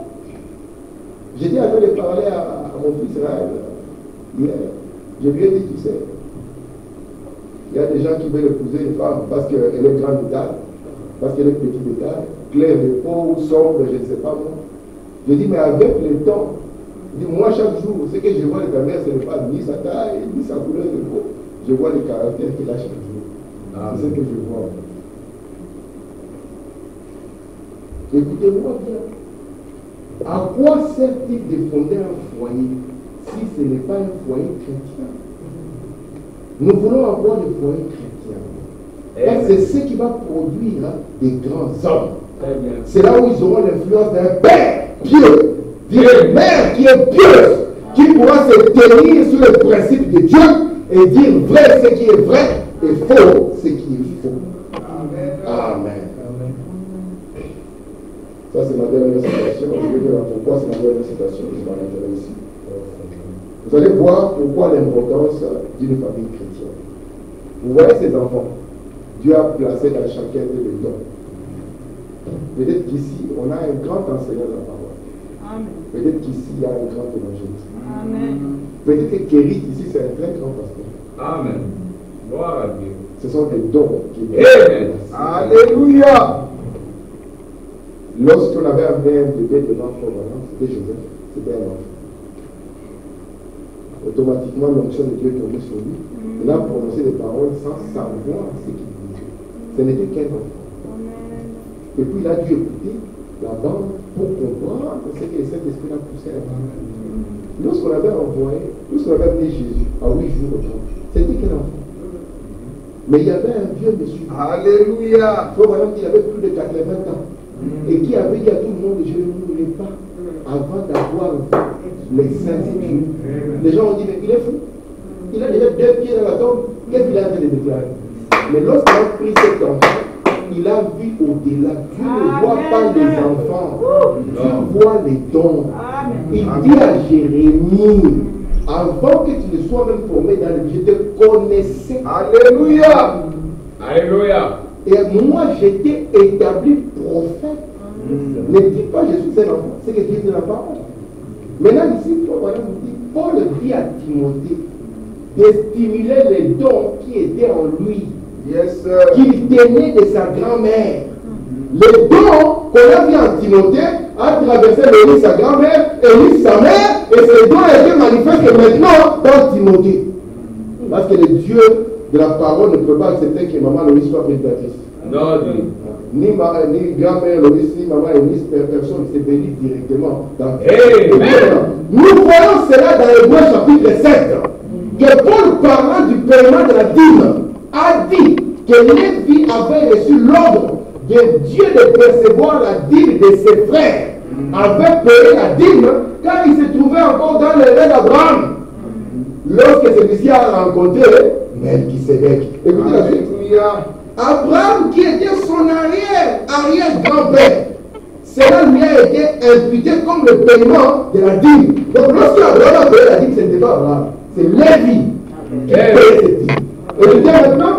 J'étais en train de parler à mon fils Israël hier. Je lui ai dit, tu sais, il y a des gens qui veulent épouser une femme parce qu'elle est grande de taille, parce qu'elle est petite de taille, claire de peau, sombre, je ne sais pas moi. Je dis, mais avec le temps, je dis, moi chaque jour, ce que je vois de ta mère, ce n'est pas ni sa taille, ni sa couleur de peau. Je vois le caractère qu'elle a chaque jour. C'est ce que je vois. Écoutez-moi bien. À quoi sert-il de fonder un foyer si ce n'est pas un foyer chrétien? Nous voulons avoir des foyers chrétiens. C'est ce qui va produire des grands hommes. C'est là où ils auront l'influence d'un père pieux, d'une mère qui est pieuse, qui pourra se tenir sur le principe de Dieu et dire vrai ce qui est vrai et faux ce qui est faux. Amen. Ça, c'est ma dernière citation. Je vais dire pourquoi c'est ma dernière citation que je m'arrêterai ici. Vous allez voir pourquoi l'importance d'une famille chrétienne. Vous voyez ces enfants, Dieu a placé dans chacun de les dons. Peut-être qu'ici, on a un grand enseignant de la parole. Peut-être qu'ici, il y a un grand évangéliste. Peut-être que Kérit, ici, c'est un très grand pasteur. Amen. Gloire à Dieu. Ce sont des dons qui Amen. Alléluia. Lorsqu'on avait amené un bébé devant Provenance, c'était Joseph, c'était un enfant. Automatiquement, l'onction de Dieu est tombée sur lui. Il a prononcé des paroles sans savoir ce qu'il disait. Ce n'était qu'un enfant. Et puis il a dû écouter la bande pour comprendre ce que le Saint-Esprit a poussé à faire. Lorsqu'on avait envoyé, lorsqu'on avait amené Jésus à 8 jours au temple, c'était qu'un enfant. Mais il y avait un vieux monsieur. Alléluia. Il faut voir qu'il avait plus de 80 ans. Et qui avait dit à tout le monde, je ne mourrai pas avant d'avoir les saints et Dieu. Les gens ont dit, mais il est fou. Il a déjà 2 pieds dans la tombe. Qu'est-ce qu'il a fait de déclarer? Mais lorsqu'il a pris cet enfant, il a vu au-delà. Dieu ne voit pas les enfants. Dieu voit les dons. Il dit à Jérémie, avant que tu ne sois même formé dans le vie, je te connaissais. Alléluia. Alléluia. Et moi, j'étais établi prophète. Ne dis pas Jésus c'est l'enfant, c'est que Dieu dit la parole. Maintenant, ici, Paul dit à Timothée de stimuler les dons qui étaient en lui, qu'il tenait de sa grand-mère. Les dons qu'on a vu en Timothée a traversé Élie, sa grand-mère, Élie, sa mère, et ces dons étaient manifestés maintenant dans Timothée. Parce que le Dieu de la parole ne peut pas accepter que maman Loïs soit prédicatrice. Non, ni grand-mère Loïs, ni maman Loïs, personne s'est béni directement. Nous voyons cela dans Hébreux chapitre 7. Que Paul, parlant du paiement de la dîme, a dit que Lévi avait reçu l'ordre de Dieu de percevoir la dîme de ses frères. Avait payé la dîme car il se trouvait encore dans les rêves d'Abraham. Lorsque celui-ci a rencontré Melchisédek. Écoutez la suite. Abraham, qui était son arrière-grand-père, cela lui a été imputé comme le paiement de la dîme. Donc lorsqu'Abraham a payé la dîme, ce n'était pas Abraham, c'est Lévi qui payait cette dîme. Et je dis maintenant,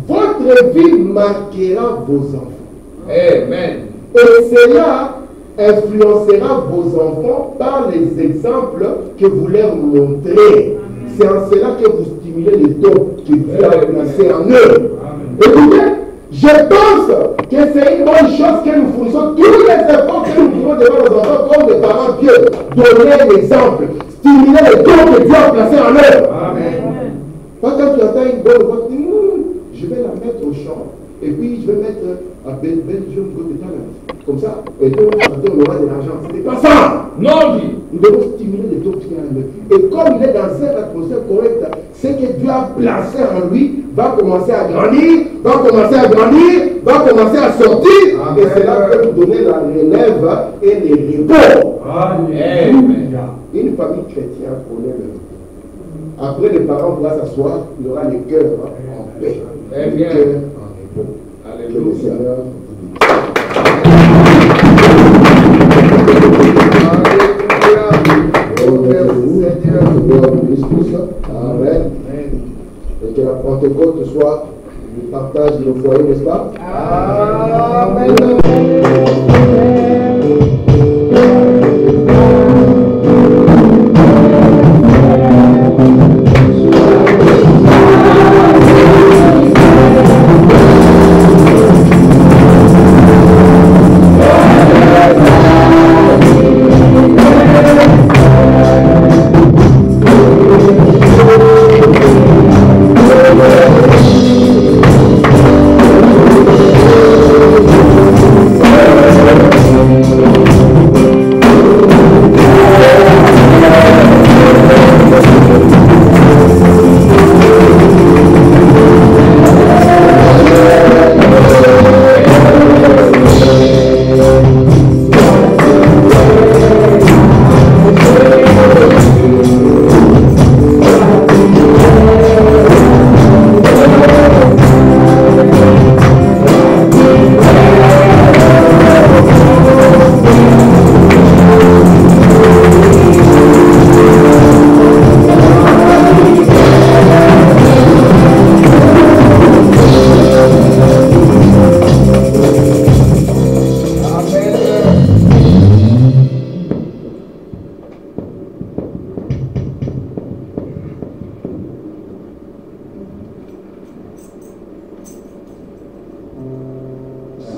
votre vie marquera vos enfants. Amen. Et cela influencera vos enfants par les exemples que vous leur montrez. C'est en cela que vous stimulez les dons que Dieu a placés en eux. Écoutez, je pense que c'est une bonne chose que nous fournissons tous les efforts que nous pouvons devant nos enfants comme des parents pieux. Donner l'exemple, stimuler les dons que Dieu a placés en eux. Amen. Quand tu entends une bonne voix, tu dis, je vais la mettre au champ et puis je vais mettre à Belgium Got Talent. Comme ça, et puis on aura de l'argent. Ce n'est pas ça. Non, nous devons stimuler les dons qui sont en eux. Et comme il est dans cette atmosphère correcte, ce que Dieu a placé en lui va commencer à grandir, va commencer à sortir. Amen. Et c'est là que nous donner la relève et les repos. Amen. Une famille chrétienne connaît le repos. Après, les parents pourront s'asseoir, il y aura les cœurs en paix. Les cœurs en repos. Que le Seigneur Amen. Et que la Pentecôte soit le partage de nos foyers, n'est-ce pas? Amen.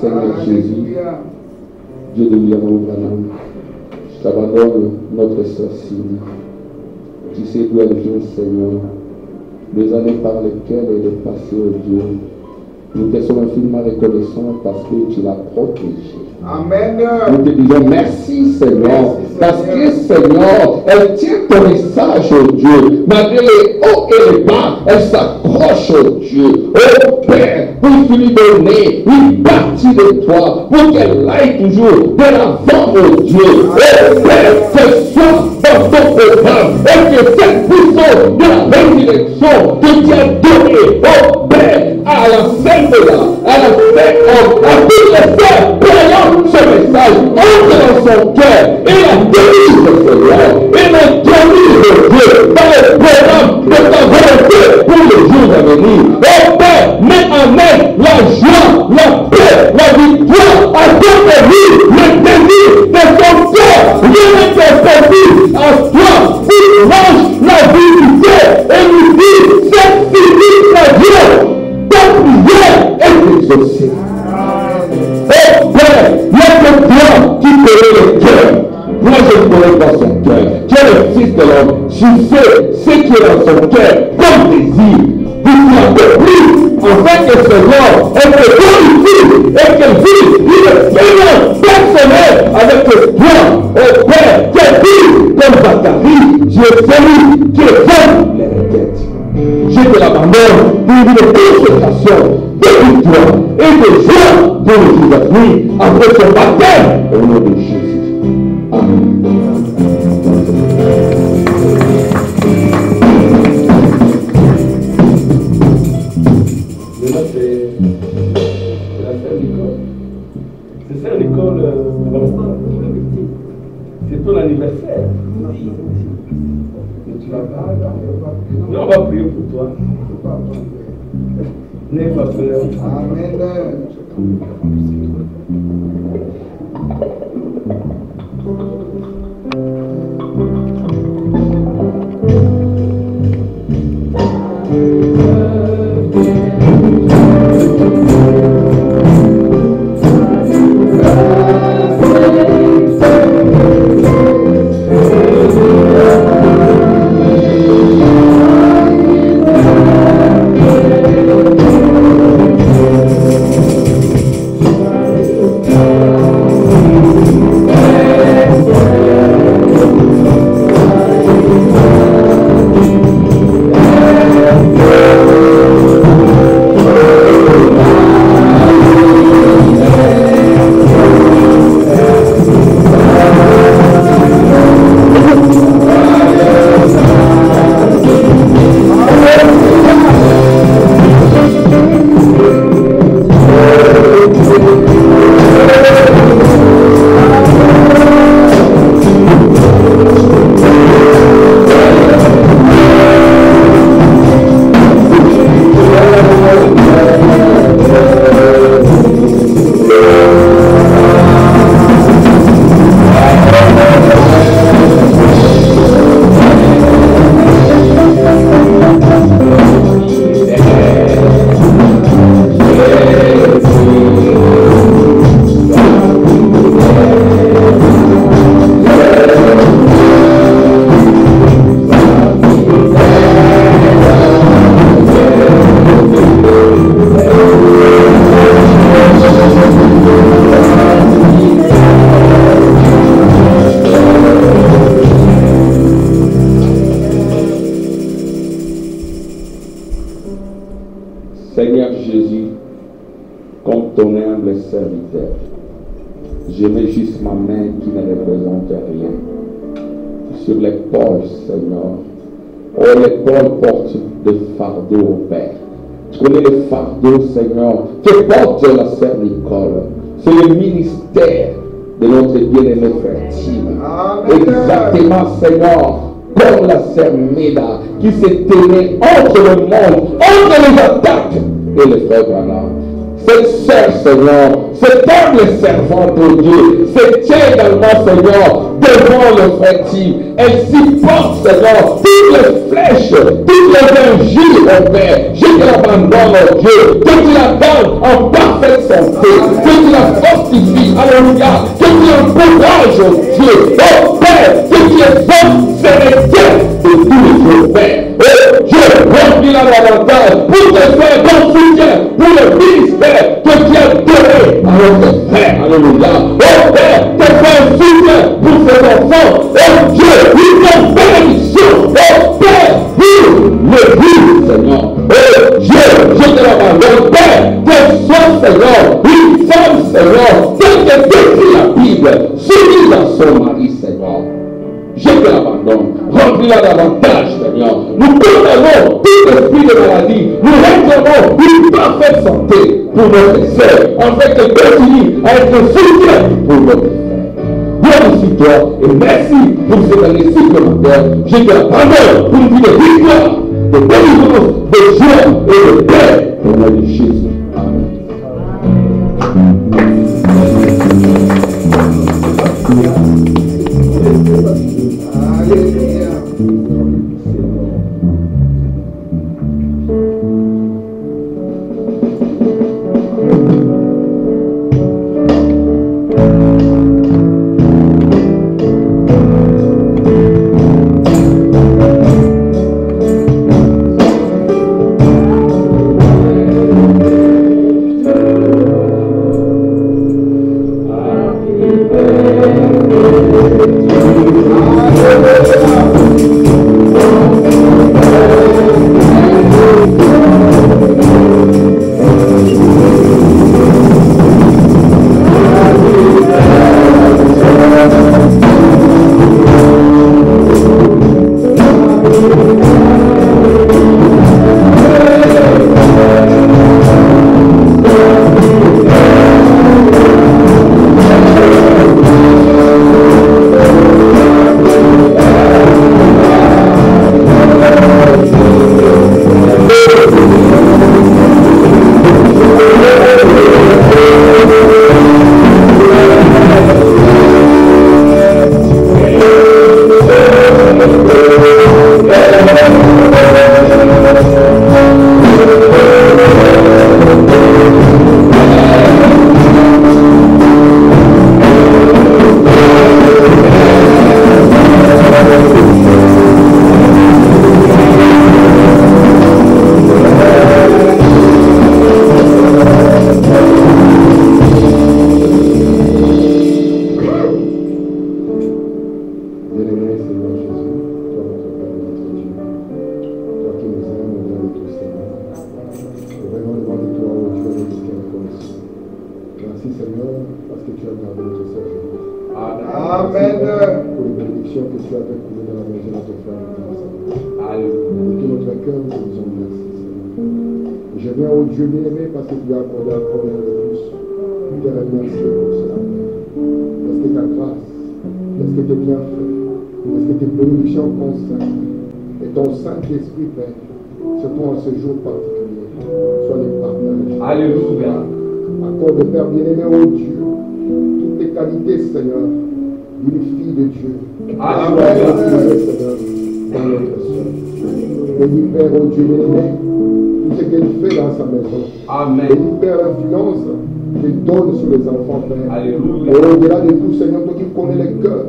Seigneur Jésus, Dieu de William Branham, je t'abandonne notre sœur Sylvie. Tu sais d'où elle vient, Seigneur. les années par lesquelles elle est passée, oh Dieu. Nous te sommes infiniment reconnaissants parce que tu l'as protégée. Amen. Nous te disons merci Seigneur, parce que Seigneur, elle tient ton message, oh Dieu. Malgré les hauts et les bas, elle s'accroche, oh Dieu. Oh Père, pour lui donner une partie de toi, pour qu'elle aille toujours de l'avant, oh Dieu. Oh Père, ce soir dans ton programme, et que cette puissance de la résurrection que tu as donnée, oh Père, à la scène de là, à la scène, à toutes les sœurs, croyant ce message, entre dans son cœur et la délivre, Seigneur, et la délivre, Dieu, dans le programme de ta volonté pour les jours à venir. Oh Père, mets en elle la joie, la paix, la victoire, à ton vie, le désir de son cœur, viens t'installer à toi, il range la visiter et lui dit, c'est fini la Dieu. Ta prière est exaucée. Oh Père, il y a que toi qui connais le cœur. Moi je ne connais pas son cœur. Tu es le Fils de l'homme. Tu sais ce qui est dans son cœur comme désir. Tu as compris afin que ce Seigneur elle te glorifie et qu'elle vive une expérience personnelle avec toi. Oh Père, qu'elle vive comme Zacharie. Tu es celui qui est les requêtes. Je te l'abandonne pour une consécration de victoire et de joie pour le jour à venir après son baptême au nom de Jésus. Amen. Là, c'est la sœur Nicole. C'est sœur Nicole, c'est ton anniversaire. Mais tu vas pas. Non, on va prier pour toi. N'aie pas peur. Amen. Seigneur Jésus, comme ton humble serviteur, je mets juste ma main qui ne représente rien sur l'épaule, Seigneur. Oh, l'épaule porte des fardeaux au Père. Tu connais les fardeaux, Seigneur, que porte la sœur Nicole. C'est le ministère de notre bien-aimé frère Tim. Exactement, Seigneur, comme la sœur Méda qui s'est tenue entre le monde, entre les attaques et le frère Branham. Cette sœur, Seigneur, cette humble servante de Dieu, se tient également, Seigneur, devant le frère Tim. Elle s'y porte, Seigneur, toutes les flèches, toutes les injures, oh Père. Je te l'abandonne, oh Dieu, que tu la donnes en parfaite santé, que tu la fortifies, alléluia, que tu l'encourages, oh Dieu, oh Père, que tu exauces ses requêtes de tous les jours, Père. Oh Dieu, remplis-la davantage pour te faire ton soutien pour le ministère que tu as donné à notre Père. Alléluia. Oh Père, te faire un soutien pour ces enfants. Oh Dieu, ils sont bénédiction. Oh Père, pour le but, Seigneur. Oh Dieu, je te l'abandonne. Père, que soit Seigneur, une femme, Seigneur, telle que décrit la Bible, soumise à son mari, Seigneur. Je te l'abandonne. Remplis-la davantage, Seigneur. Nous condamnons tout esprit de maladie. Nous réclamons une parfaite santé pour notre sœur, afin qu'elle continue à être soutien pour notre frère. Glorifie toi et merci pour cette année supplémentaire. Je te l'abandonne pour une vie de victoire, de délivrance, de joie et de paix au nom de Jésus. Amen. Saint-Esprit, Père, surtout en ce jour particulier, soit les partages. Alléluia. Accorde, Père bien-aimé, ô Dieu, toutes les qualités, Seigneur, d'une fille de Dieu. Alléluia. Seigneur, dans notre soeur. Bénis, Père, ô Dieu bien-aimé, tout ce qu'elle fait dans sa maison. Amen. Bénis, Père, l'influence qu'elle donne sur les enfants, Père. Alléluia. Et au-delà de tout, Seigneur, toi qui connais les cœurs,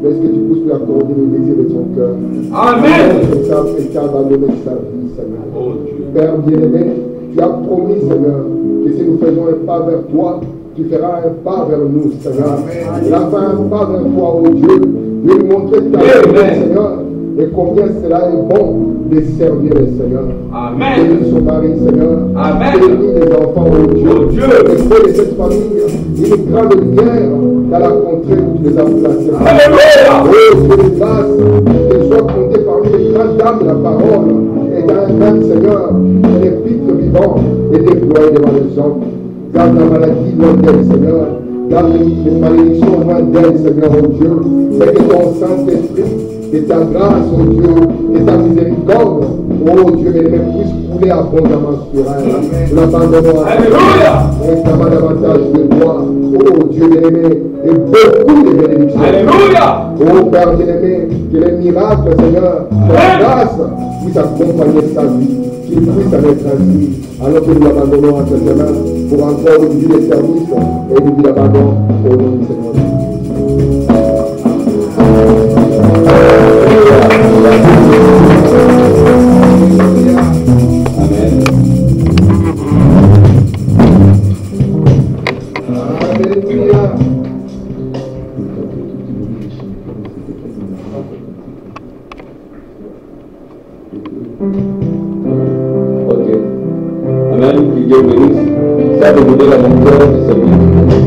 est-ce que tu puisses lui accorder les désirs de son cœur? Amen. Et tu as abandonné sa vie, Seigneur. Oh Dieu. Père bien-aimé, tu as promis, Seigneur, que si nous faisons un pas vers toi, tu feras un pas vers nous, Seigneur. Il a fait un pas vers toi, oh Dieu. De lui montrer ta vie, Seigneur, et combien cela est bon de servir le Seigneur. Amen. Bénis son mari, Seigneur. Amen. Bénis les enfants, oh Dieu. Oh Dieu. Et fais de cette famille une grande lumière dans la contrée où tu les as placés. Alléluia. Oh, que les grâces, qu'elles soient comptées parmi les grandes dames de la parole, et dans un même Seigneur, les pitres vivants et déployés devant les hommes. Garde la maladie loin d'elle, Seigneur. Garde les malédictions loin d'elle, Seigneur, oh Dieu. C'est que ton Saint-Esprit, et ta grâce, oh Dieu, et ta miséricorde, oh Dieu, mais puisse couler abondamment sur elle. Nous l'abandonnons à Alléluia. réclamant davantage de toi, oh Dieu bien-aimé, et beaucoup de bénédictions. Alléluia. Oh Père bien-aimé, que les miracles, Seigneur, que la grâce puisse accompagner sa vie, qu'il puisse en être ainsi, alors que nous l'abandonnons à cette main pour encore une vie de service et une vie d'abandon au nom du Seigneur. Alléluia. Ok. Amen. Que Dieu bénisse. Ça, vous venez dans mon cœur, c'est bien.